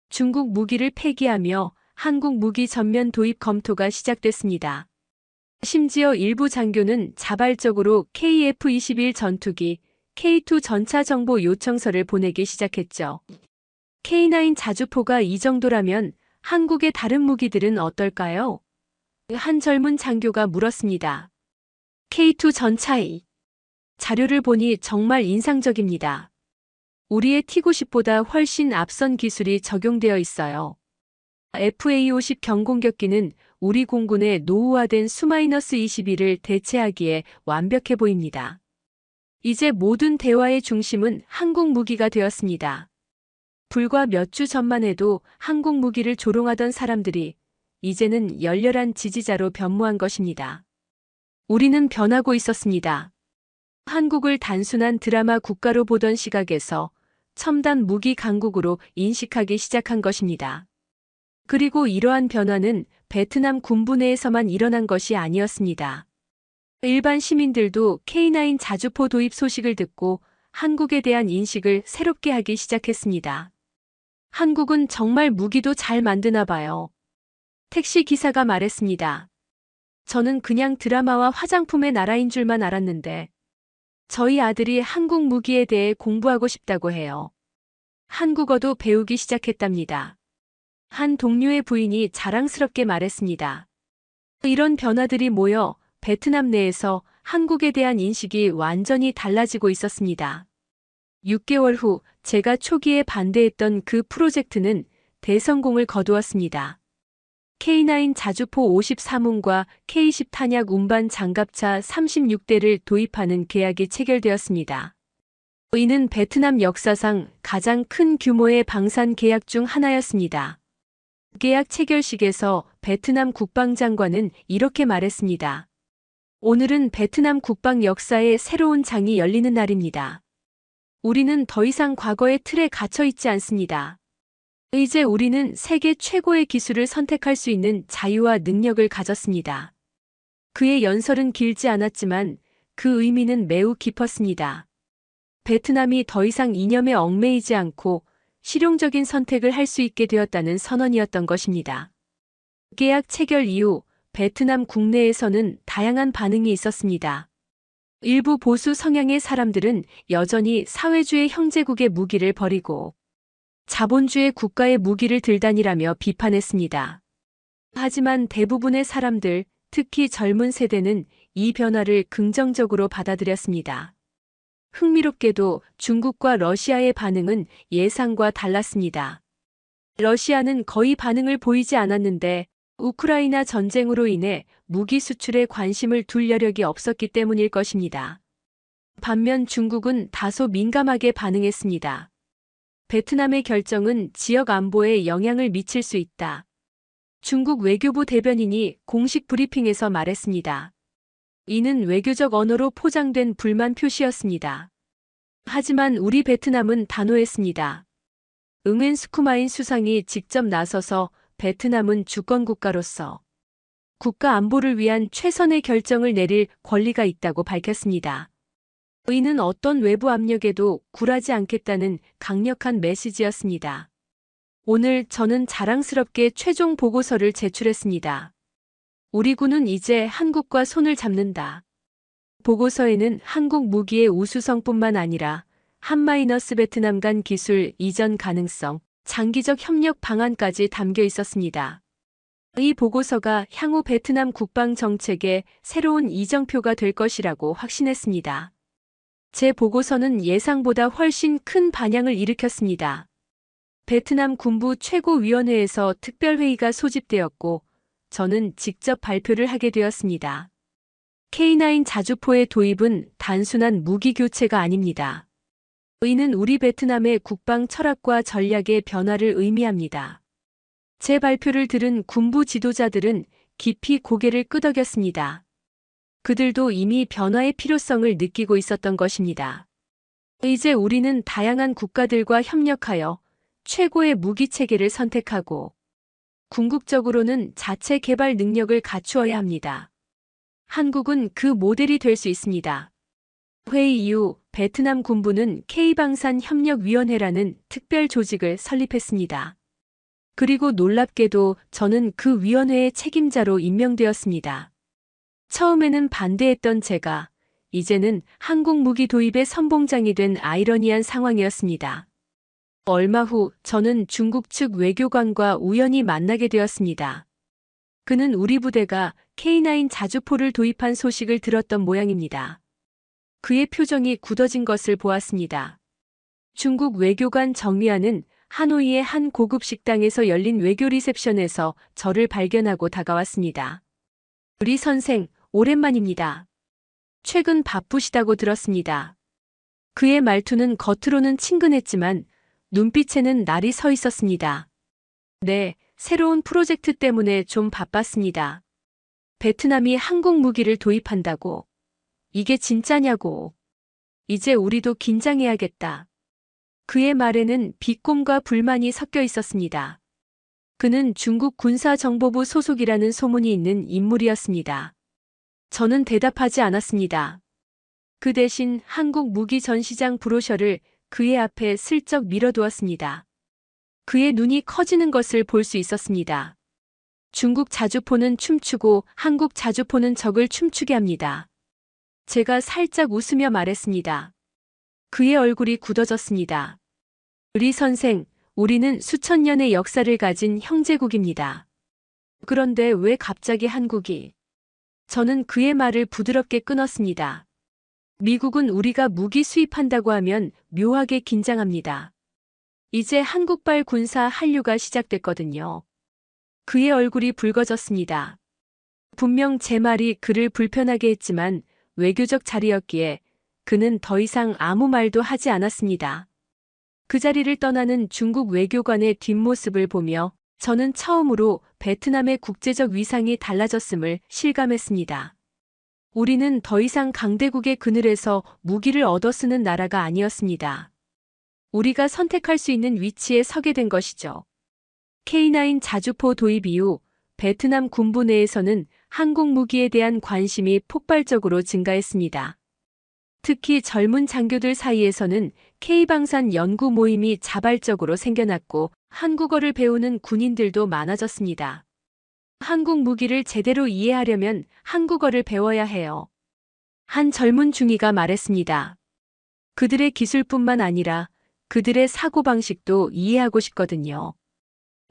중국 무기를 폐기하며 한국 무기 전면 도입 검토가 시작됐습니다. 심지어 일부 장교는 자발적으로 KF-21 전투기, K2 전차 정보 요청서를 보내기 시작했죠. K9 자주포가 이 정도라면 한국의 다른 무기들은 어떨까요? 한 젊은 장교가 물었습니다. K2 전차이. 자료를 보니 정말 인상적입니다. 우리의 T-90보다 훨씬 앞선 기술이 적용되어 있어요. FA-50 경공격기는 우리 공군의 노후화된 Su-21을 대체하기에 완벽해 보입니다. 이제 모든 대화의 중심은 한국 무기가 되었습니다. 불과 몇 주 전만 해도 한국 무기를 조롱하던 사람들이 이제는 열렬한 지지자로 변모한 것입니다. 우리는 변하고 있었습니다. 한국을 단순한 드라마 국가로 보던 시각에서 첨단 무기 강국으로 인식하기 시작한 것입니다. 그리고 이러한 변화는 베트남 군부 내에서만 일어난 것이 아니었습니다. 일반 시민들도 K9 자주포 도입 소식을 듣고 한국에 대한 인식을 새롭게 하기 시작했습니다. 한국은 정말 무기도 잘 만드나 봐요. 택시 기사가 말했습니다. 저는 그냥 드라마와 화장품의 나라인 줄만 알았는데 저희 아들이 한국 무기에 대해 공부하고 싶다고 해요. 한국어도 배우기 시작했답니다. 한 동료의 부인이 자랑스럽게 말했습니다. 이런 변화들이 모여 베트남 내에서 한국에 대한 인식이 완전히 달라지고 있었습니다. 6개월 후 제가 초기에 반대했던 그 프로젝트는 대성공을 거두었습니다. K9 자주포 53웅과 K10 탄약 운반 장갑차 36대를 도입하는 계약이 체결되었습니다. 이는 베트남 역사상 가장 큰 규모의 방산 계약 중 하나였습니다. 계약 체결식에서 베트남 국방장관은 이렇게 말했습니다. 오늘은 베트남 국방 역사의 새로운 장이 열리는 날입니다. 우리는 더 이상 과거의 틀에 갇혀 있지 않습니다. 이제 우리는 세계 최고의 기술을 선택할 수 있는 자유와 능력을 가졌습니다. 그의 연설은 길지 않았지만 그 의미는 매우 깊었습니다. 베트남이 더 이상 이념에 얽매이지 않고 실용적인 선택을 할 수 있게 되었다는 선언이었던 것입니다. 계약 체결 이후 베트남 국내에서는 다양한 반응이 있었습니다. 일부 보수 성향의 사람들은 여전히 사회주의 형제국의 무기를 버리고 자본주의 국가의 무기를 들다니라며 비판했습니다. 하지만 대부분의 사람들, 특히 젊은 세대는 이 변화를 긍정적으로 받아들였습니다. 흥미롭게도 중국과 러시아의 반응은 예상과 달랐습니다. 러시아는 거의 반응을 보이지 않았는데 우크라이나 전쟁으로 인해 무기 수출에 관심을 둘 여력이 없었기 때문일 것입니다. 반면 중국은 다소 민감하게 반응했습니다. 베트남의 결정은 지역 안보에 영향을 미칠 수 있다. 중국 외교부 대변인이 공식 브리핑에서 말했습니다. 이는 외교적 언어로 포장된 불만 표시였습니다. 하지만 우리 베트남은 단호했습니다. 응엔 스쿠마인 수상이 직접 나서서 베트남은 주권국가로서 국가 안보를 위한 최선의 결정을 내릴 권리가 있다고 밝혔습니다. 이는 어떤 외부 압력에도 굴하지 않겠다는 강력한 메시지였습니다. 오늘 저는 자랑스럽게 최종 보고서를 제출했습니다. 우리 군은 이제 한국과 손을 잡는다. 보고서에는 한국 무기의 우수성뿐만 아니라 한마이너스 베트남 간 기술 이전 가능성, 장기적 협력 방안까지 담겨 있었습니다. 이 보고서가 향후 베트남 국방 정책의 새로운 이정표가 될 것이라고 확신했습니다. 제 보고서는 예상보다 훨씬 큰 반향을 일으켰습니다. 베트남 군부 최고위원회에서 특별회의가 소집되었고 저는 직접 발표를 하게 되었습니다. K9 자주포의 도입은 단순한 무기 교체가 아닙니다. 이는 우리 베트남의 국방 철학과 전략의 변화를 의미합니다. 제 발표를 들은 군부 지도자들은 깊이 고개를 끄덕였습니다. 그들도 이미 변화의 필요성을 느끼고 있었던 것입니다. 이제 우리는 다양한 국가들과 협력하여 최고의 무기 체계를 선택하고 궁극적으로는 자체 개발 능력을 갖추어야 합니다. 한국은 그 모델이 될 수 있습니다. 회의 이후 베트남 군부는 K방산협력위원회라는 특별 조직을 설립했습니다. 그리고 놀랍게도 저는 그 위원회의 책임자로 임명되었습니다. 처음에는 반대했던 제가 이제는 한국 무기 도입의 선봉장이 된 아이러니한 상황이었습니다. 얼마 후 저는 중국 측 외교관과 우연히 만나게 되었습니다. 그는 우리 부대가 K9 자주포를 도입한 소식을 들었던 모양입니다. 그의 표정이 굳어진 것을 보았습니다. 중국 외교관 정미아는 하노이의 한 고급 식당에서 열린 외교 리셉션에서 저를 발견하고 다가왔습니다. 우리 선생, 오랜만입니다. 최근 바쁘시다고 들었습니다. 그의 말투는 겉으로는 친근했지만 눈빛에는 날이 서 있었습니다. 네, 새로운 프로젝트 때문에 좀 바빴습니다. 베트남이 한국 무기를 도입한다고. 이게 진짜냐고. 이제 우리도 긴장해야겠다. 그의 말에는 비꼼과 불만이 섞여 있었습니다. 그는 중국 군사정보부 소속이라는 소문이 있는 인물이었습니다. 저는 대답하지 않았습니다. 그 대신 한국 무기 전시장 브로셔를 그의 앞에 슬쩍 밀어두었습니다. 그의 눈이 커지는 것을 볼 수 있었습니다. 중국 자주포는 춤추고 한국 자주포는 적을 춤추게 합니다. 제가 살짝 웃으며 말했습니다. 그의 얼굴이 굳어졌습니다. 리 선생, 우리는 수천 년의 역사를 가진 형제국입니다. 그런데 왜 갑자기 한국이? 저는 그의 말을 부드럽게 끊었습니다. 미국은 우리가 무기 수입한다고 하면 묘하게 긴장합니다. 이제 한국발 군사 한류가 시작됐거든요. 그의 얼굴이 붉어졌습니다. 분명 제 말이 그를 불편하게 했지만 외교적 자리였기에 그는 더 이상 아무 말도 하지 않았습니다. 그 자리를 떠나는 중국 외교관의 뒷모습을 보며 저는 처음으로 베트남의 국제적 위상이 달라졌음을 실감했습니다. 우리는 더 이상 강대국의 그늘에서 무기를 얻어쓰는 나라가 아니었습니다. 우리가 선택할 수 있는 위치에 서게 된 것이죠. K9 자주포 도입 이후 베트남 군부 내에서는 한국 무기에 대한 관심이 폭발적으로 증가했습니다. 특히 젊은 장교들 사이에서는 K방산 연구 모임이 자발적으로 생겨났고 한국어를 배우는 군인들도 많아졌습니다. 한국 무기를 제대로 이해하려면 한국어를 배워야 해요. 한 젊은 중위가 말했습니다. 그들의 기술뿐만 아니라 그들의 사고방식도 이해하고 싶거든요.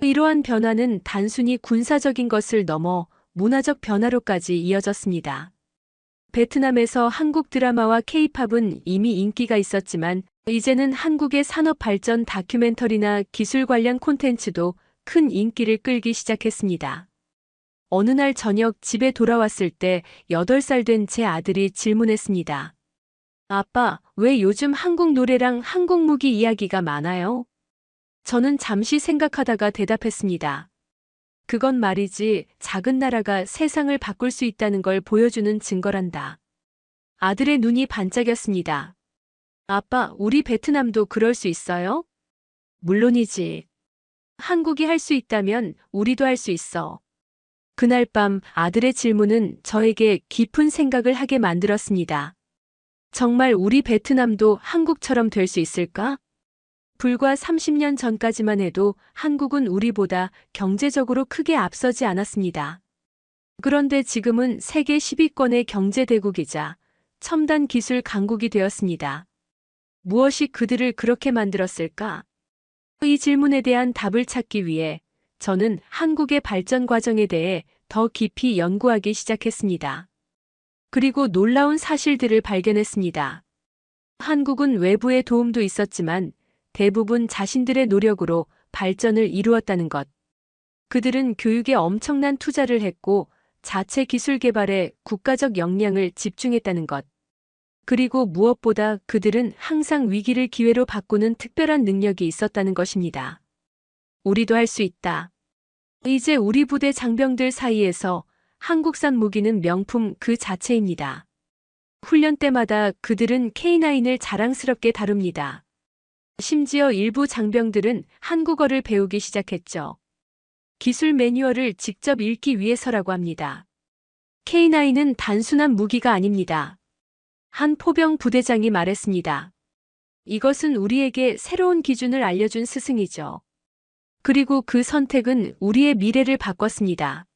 이러한 변화는 단순히 군사적인 것을 넘어 문화적 변화로까지 이어졌습니다. 베트남에서 한국 드라마와 K-팝은 이미 인기가 있었지만 이제는 한국의 산업 발전 다큐멘터리나 기술 관련 콘텐츠도 큰 인기를 끌기 시작했습니다. 어느 날 저녁 집에 돌아왔을 때 8살 된 제 아들이 질문했습니다. 아빠, 왜 요즘 한국 노래랑 한국 무기 이야기가 많아요? 저는 잠시 생각하다가 대답했습니다. 그건 말이지, 작은 나라가 세상을 바꿀 수 있다는 걸 보여주는 증거란다. 아들의 눈이 반짝였습니다. 아빠, 우리 베트남도 그럴 수 있어요? 물론이지. 한국이 할 수 있다면 우리도 할 수 있어. 그날 밤 아들의 질문은 저에게 깊은 생각을 하게 만들었습니다. 정말 우리 베트남도 한국처럼 될 수 있을까? 불과 30년 전까지만 해도 한국은 우리보다 경제적으로 크게 앞서지 않았습니다. 그런데 지금은 세계 10위권의 경제대국이자 첨단 기술 강국이 되었습니다. 무엇이 그들을 그렇게 만들었을까? 이 질문에 대한 답을 찾기 위해 저는 한국의 발전 과정에 대해 더 깊이 연구하기 시작했습니다. 그리고 놀라운 사실들을 발견했습니다. 한국은 외부의 도움도 있었지만 대부분 자신들의 노력으로 발전을 이루었다는 것. 그들은 교육에 엄청난 투자를 했고 자체 기술 개발에 국가적 역량을 집중했다는 것. 그리고 무엇보다 그들은 항상 위기를 기회로 바꾸는 특별한 능력이 있었다는 것입니다. 우리도 할 수 있다. 이제 우리 부대 장병들 사이에서 한국산 무기는 명품 그 자체입니다. 훈련 때마다 그들은 K9을 자랑스럽게 다룹니다. 심지어 일부 장병들은 한국어를 배우기 시작했죠. 기술 매뉴얼을 직접 읽기 위해서라고 합니다. K9은 단순한 무기가 아닙니다. 한 포병 부대장이 말했습니다. 이것은 우리에게 새로운 기준을 알려준 스승이죠. 그리고 그 선택은 우리의 미래를 바꿨습니다.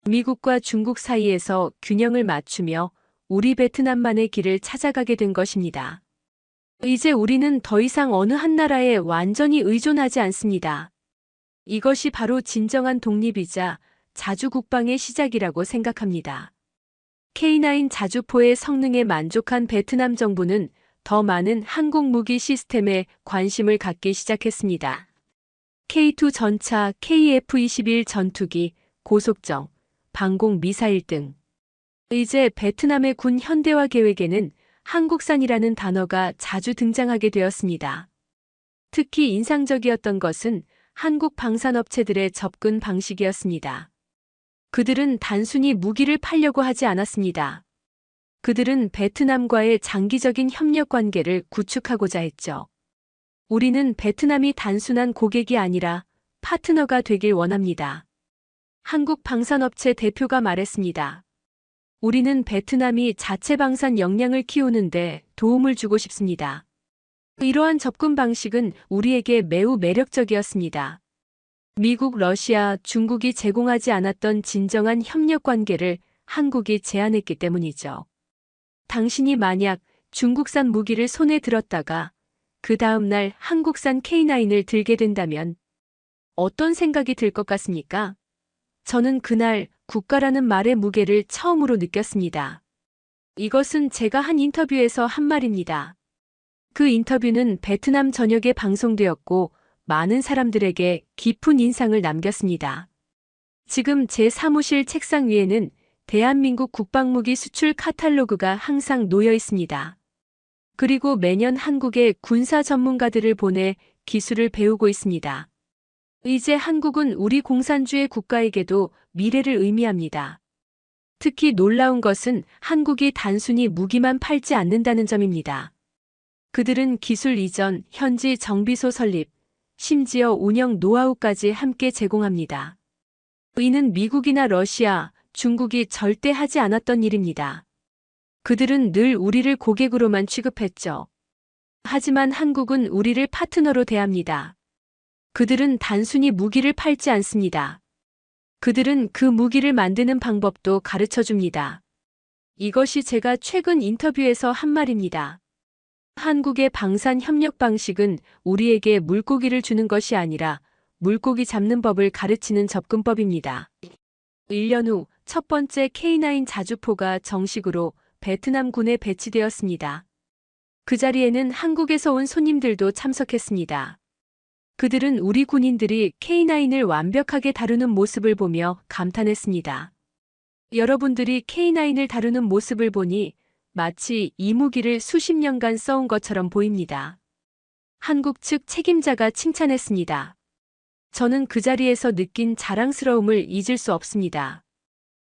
미국과 중국 사이에서 균형을 맞추며 우리 베트남만의 길을 찾아가게 된 것입니다. 이제 우리는 더 이상 어느 한 나라에 완전히 의존하지 않습니다. 이것이 바로 진정한 독립이자 자주국방의 시작이라고 생각합니다. K9 자주포의 성능에 만족한 베트남 정부는 더 많은 항공 무기 시스템에 관심을 갖기 시작했습니다. K2 전차, KF-21 전투기, 고속정, 방공 미사일 등. 이제 베트남의 군 현대화 계획에는 한국산이라는 단어가 자주 등장하게 되었습니다. 특히 인상적이었던 것은 한국 방산업체들의 접근 방식이었습니다. 그들은 단순히 무기를 팔려고 하지 않았습니다. 그들은 베트남과의 장기적인 협력 관계를 구축하고자 했죠. 우리는 베트남이 단순한 고객이 아니라 파트너가 되길 원합니다. 한국 방산업체 대표가 말했습니다. 우리는 베트남이 자체 방산 역량을 키우는데 도움을 주고 싶습니다. 이러한 접근 방식은 우리에게 매우 매력적이었습니다. 미국, 러시아, 중국이 제공하지 않았던 진정한 협력 관계를 한국이 제안했기 때문이죠. 당신이 만약 중국산 무기를 손에 들었다가 그 다음 날 한국산 K9을 들게 된다면 어떤 생각이 들 것 같습니까? 저는 그날 국가라는 말의 무게를 처음으로 느꼈습니다. 이것은 제가 한 인터뷰에서 한 말입니다. 그 인터뷰는 베트남 전역에 방송되었고 많은 사람들에게 깊은 인상을 남겼습니다. 지금 제 사무실 책상 위에는 대한민국 국방무기 수출 카탈로그가 항상 놓여 있습니다. 그리고 매년 한국에 군사 전문가들을 보내 기술을 배우고 있습니다. 이제 한국은 우리 공산주의 국가에게도 미래를 의미합니다. 특히 놀라운 것은 한국이 단순히 무기만 팔지 않는다는 점입니다. 그들은 기술 이전, 현지 정비소 설립, 심지어 운영 노하우까지 함께 제공합니다. 이는 미국이나 러시아, 중국이 절대 하지 않았던 일입니다. 그들은 늘 우리를 고객으로만 취급했죠. 하지만 한국은 우리를 파트너로 대합니다. 그들은 단순히 무기를 팔지 않습니다. 그들은 그 무기를 만드는 방법도 가르쳐 줍니다. 이것이 제가 최근 인터뷰에서 한 말입니다. 한국의 방산 협력 방식은 우리에게 물고기를 주는 것이 아니라 물고기 잡는 법을 가르치는 접근법입니다. 1년 후 첫 번째 K9 자주포가 정식으로 베트남 군에 배치되었습니다. 그 자리에는 한국에서 온 손님들도 참석했습니다. 그들은 우리 군인들이 K9을 완벽하게 다루는 모습을 보며 감탄했습니다. 여러분들이 K9을 다루는 모습을 보니 마치 이 무기를 수십 년간 써온 것처럼 보입니다. 한국 측 책임자가 칭찬했습니다. 저는 그 자리에서 느낀 자랑스러움을 잊을 수 없습니다.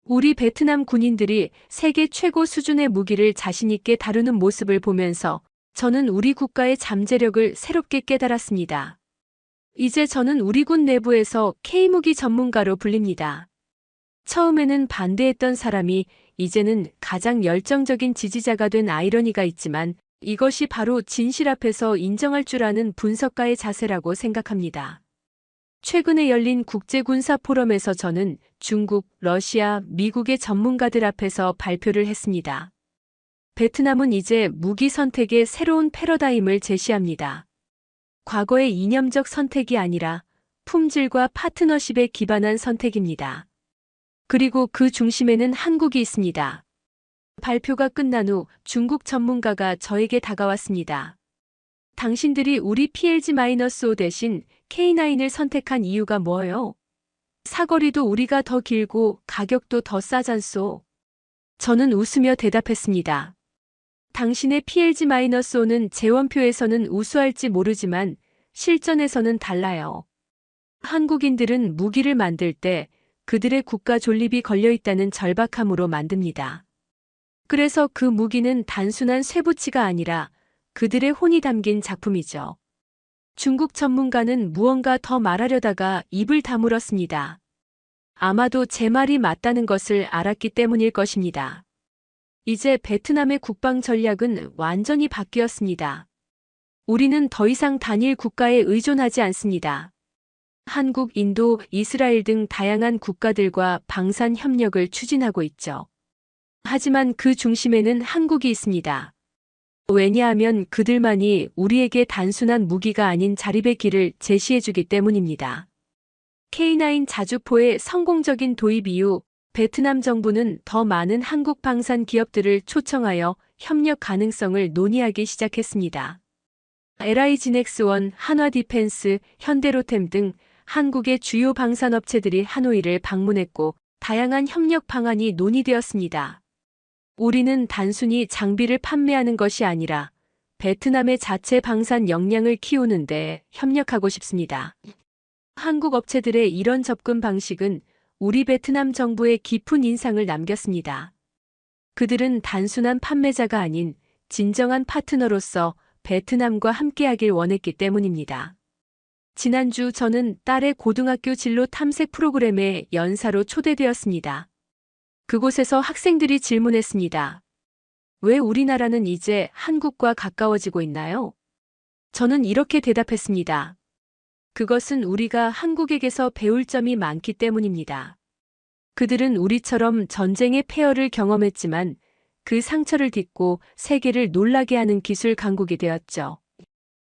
우리 베트남 군인들이 세계 최고 수준의 무기를 자신있게 다루는 모습을 보면서 저는 우리 국가의 잠재력을 새롭게 깨달았습니다. 이제 저는 우리 군 내부에서 K무기 전문가로 불립니다. 처음에는 반대했던 사람이 이제는 가장 열정적인 지지자가 된 아이러니가 있지만 이것이 바로 진실 앞에서 인정할 줄 아는 분석가의 자세라고 생각합니다. 최근에 열린 국제군사 포럼에서 저는 중국, 러시아, 미국의 전문가들 앞에서 발표를 했습니다. 베트남은 이제 무기 선택의 새로운 패러다임을 제시합니다. 과거의 이념적 선택이 아니라 품질과 파트너십에 기반한 선택입니다. 그리고 그 중심에는 한국이 있습니다. 발표가 끝난 후 중국 전문가가 저에게 다가왔습니다. 당신들이 우리 PLG-5 대신 K9을 선택한 이유가 뭐예요? 사거리도 우리가 더 길고 가격도 더 싸잖소. 저는 웃으며 대답했습니다. 당신의 PLG-5는 재원표에서는 우수할지 모르지만 실전에서는 달라요. 한국인들은 무기를 만들 때 그들의 국가 존립이 걸려있다는 절박함으로 만듭니다. 그래서 그 무기는 단순한 쇠붙이가 아니라 그들의 혼이 담긴 작품이죠. 중국 전문가는 무언가 더 말하려다가 입을 다물었습니다. 아마도 제 말이 맞다는 것을 알았기 때문일 것입니다. 이제 베트남의 국방 전략은 완전히 바뀌었습니다. 우리는 더 이상 단일 국가에 의존하지 않습니다. 한국, 인도, 이스라엘 등 다양한 국가들과 방산 협력을 추진하고 있죠. 하지만 그 중심에는 한국이 있습니다. 왜냐하면 그들만이 우리에게 단순한 무기가 아닌 자립의 길을 제시해주기 때문입니다. K9 자주포의 성공적인 도입 이후 베트남 정부는 더 많은 한국 방산 기업들을 초청하여 협력 가능성을 논의하기 시작했습니다. LI지넥스1, 한화디펜스, 현대로템 등 한국의 주요 방산업체들이 하노이를 방문했고 다양한 협력 방안이 논의되었습니다. 우리는 단순히 장비를 판매하는 것이 아니라 베트남의 자체 방산 역량을 키우는 데 협력하고 싶습니다. 한국 업체들의 이런 접근 방식은 우리 베트남 정부에 깊은 인상을 남겼습니다. 그들은 단순한 판매자가 아닌 진정한 파트너로서 베트남과 함께하길 원했기 때문입니다. 지난주 저는 딸의 고등학교 진로 탐색 프로그램에 연사로 초대되었습니다. 그곳에서 학생들이 질문했습니다. 왜 우리나라는 이제 한국과 가까워지고 있나요? 저는 이렇게 대답했습니다. 그것은 우리가 한국에게서 배울 점이 많기 때문입니다. 그들은 우리처럼 전쟁의 폐허를 경험했지만 그 상처를 딛고 세계를 놀라게 하는 기술 강국이 되었죠.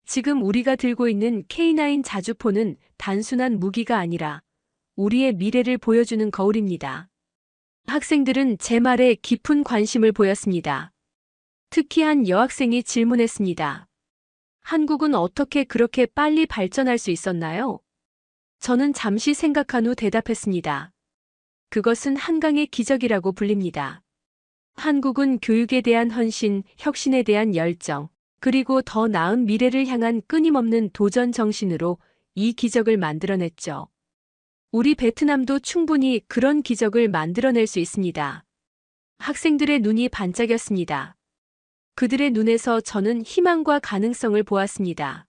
지금 우리가 들고 있는 K9 자주포는 단순한 무기가 아니라 우리의 미래를 보여주는 거울입니다. 학생들은 제 말에 깊은 관심을 보였습니다. 특히 한 여학생이 질문했습니다. 한국은 어떻게 그렇게 빨리 발전할 수 있었나요? 저는 잠시 생각한 후 대답했습니다. 그것은 한강의 기적이라고 불립니다. 한국은 교육에 대한 헌신, 혁신에 대한 열정, 그리고 더 나은 미래를 향한 끊임없는 도전 정신으로 이 기적을 만들어냈죠. 우리 베트남도 충분히 그런 기적을 만들어낼 수 있습니다. 학생들의 눈이 반짝였습니다. 그들의 눈에서 저는 희망과 가능성을 보았습니다.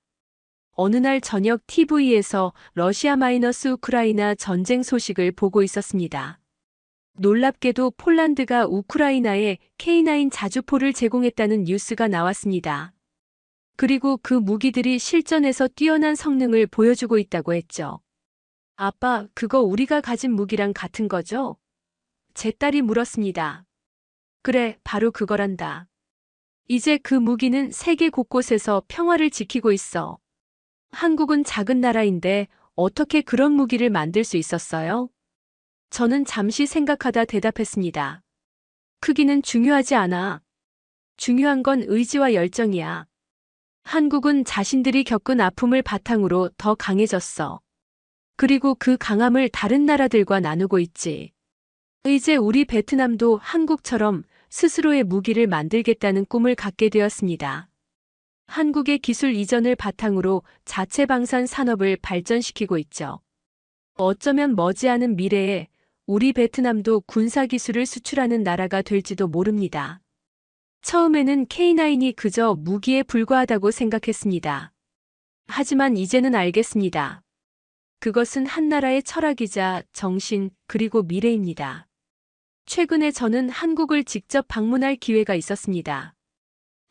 어느 날 저녁 TV에서 러시아-우크라이나 전쟁 소식을 보고 있었습니다. 놀랍게도 폴란드가 우크라이나에 K9 자주포를 제공했다는 뉴스가 나왔습니다. 그리고 그 무기들이 실전에서 뛰어난 성능을 보여주고 있다고 했죠. 아빠, 그거 우리가 가진 무기랑 같은 거죠? 제 딸이 물었습니다. 그래, 바로 그거란다. 이제 그 무기는 세계 곳곳에서 평화를 지키고 있어. 한국은 작은 나라인데 어떻게 그런 무기를 만들 수 있었어요? 저는 잠시 생각하다 대답했습니다. 크기는 중요하지 않아. 중요한 건 의지와 열정이야. 한국은 자신들이 겪은 아픔을 바탕으로 더 강해졌어. 그리고 그 강함을 다른 나라들과 나누고 있지. 이제 우리 베트남도 한국처럼 스스로의 무기를 만들겠다는 꿈을 갖게 되었습니다. 한국의 기술 이전을 바탕으로 자체 방산 산업을 발전시키고 있죠. 어쩌면 머지않은 미래에 우리 베트남도 군사 기술을 수출하는 나라가 될지도 모릅니다. 처음에는 K9이 그저 무기에 불과하다고 생각했습니다. 하지만 이제는 알겠습니다. 그것은 한 나라의 철학이자 정신 그리고 미래입니다. 최근에 저는 한국을 직접 방문할 기회가 있었습니다.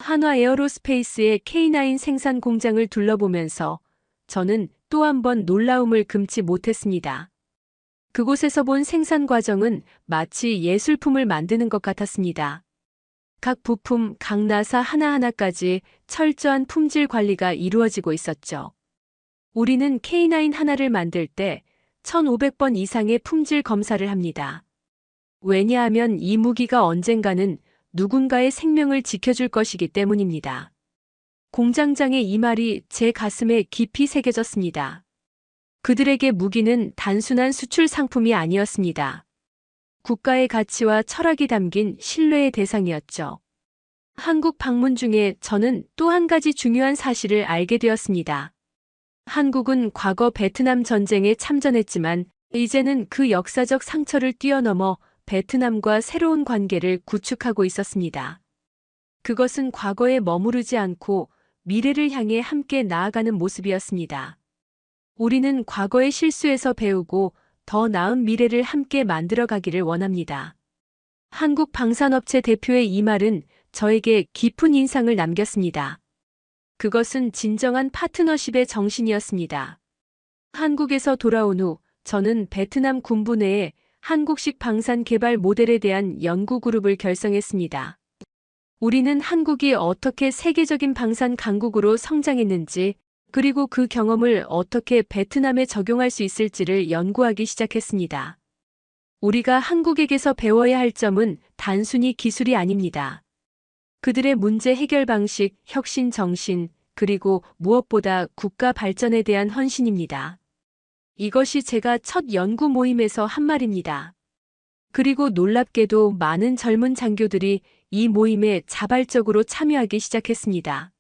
한화 에어로스페이스의 K9 생산 공장을 둘러보면서 저는 또 한 번 놀라움을 금치 못했습니다. 그곳에서 본 생산 과정은 마치 예술품을 만드는 것 같았습니다. 각 부품, 각 나사 하나하나까지 철저한 품질 관리가 이루어지고 있었죠. 우리는 K9 하나를 만들 때 1,500번 이상의 품질 검사를 합니다. 왜냐하면 이 무기가 언젠가는 누군가의 생명을 지켜줄 것이기 때문입니다. 공장장의 이 말이 제 가슴에 깊이 새겨졌습니다. 그들에게 무기는 단순한 수출 상품이 아니었습니다. 국가의 가치와 철학이 담긴 신뢰의 대상이었죠. 한국 방문 중에 저는 또 한 가지 중요한 사실을 알게 되었습니다. 한국은 과거 베트남 전쟁에 참전했지만 이제는 그 역사적 상처를 뛰어넘어 베트남과 새로운 관계를 구축하고 있었습니다. 그것은 과거에 머무르지 않고 미래를 향해 함께 나아가는 모습이었습니다. 우리는 과거의 실수에서 배우고 더 나은 미래를 함께 만들어가기를 원합니다. 한국 방산업체 대표의 이 말은 저에게 깊은 인상을 남겼습니다. 그것은 진정한 파트너십의 정신이었습니다. 한국에서 돌아온 후 저는 베트남 군부 내에 한국식 방산 개발 모델에 대한 연구 그룹을 결성했습니다. 우리는 한국이 어떻게 세계적인 방산 강국으로 성장했는지, 그리고 그 경험을 어떻게 베트남에 적용할 수 있을지를 연구하기 시작했습니다. 우리가 한국에게서 배워야 할 점은 단순히 기술이 아닙니다. 그들의 문제 해결 방식, 혁신 정신, 그리고 무엇보다 국가 발전에 대한 헌신입니다. 이것이 제가 첫 연구 모임에서 한 말입니다. 그리고 놀랍게도 많은 젊은 장교들이 이 모임에 자발적으로 참여하기 시작했습니다.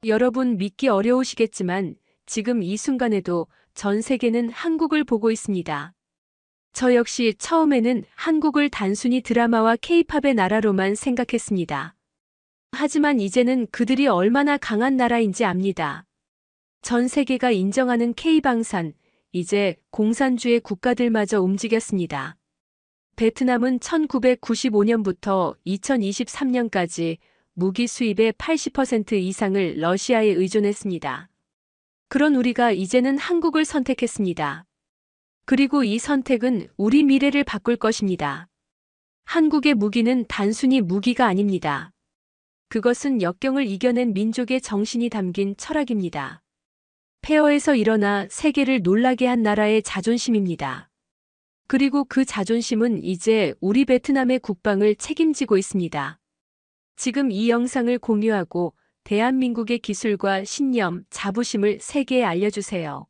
여러분 믿기 어려우시겠지만 지금 이 순간에도 전 세계는 한국을 보고 있습니다. 저 역시 처음에는 한국을 단순히 드라마와 K-팝의 나라로만 생각했습니다. 하지만 이제는 그들이 얼마나 강한 나라인지 압니다. 전 세계가 인정하는 K방산, 이제 공산주의 국가들마저 움직였습니다. 베트남은 1995년부터 2023년까지 무기 수입의 80% 이상을 러시아에 의존했습니다. 그런 우리가 이제는 한국을 선택했습니다. 그리고 이 선택은 우리 미래를 바꿀 것입니다. 한국의 무기는 단순히 무기가 아닙니다. 그것은 역경을 이겨낸 민족의 정신이 담긴 철학입니다. 폐허에서 일어나 세계를 놀라게 한 나라의 자존심입니다. 그리고 그 자존심은 이제 우리 베트남의 국방을 책임지고 있습니다. 지금 이 영상을 공유하고 대한민국의 기술과 신념, 자부심을 세계에 알려주세요.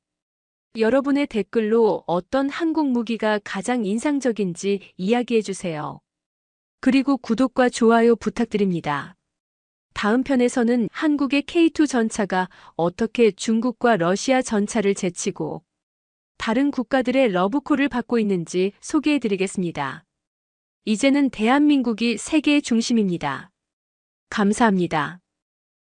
여러분의 댓글로 어떤 한국 무기가 가장 인상적인지 이야기해주세요. 그리고 구독과 좋아요 부탁드립니다. 다음 편에서는 한국의 K2 전차가 어떻게 중국과 러시아 전차를 제치고 다른 국가들의 러브콜을 받고 있는지 소개해드리겠습니다. 이제는 대한민국이 세계의 중심입니다. 감사합니다.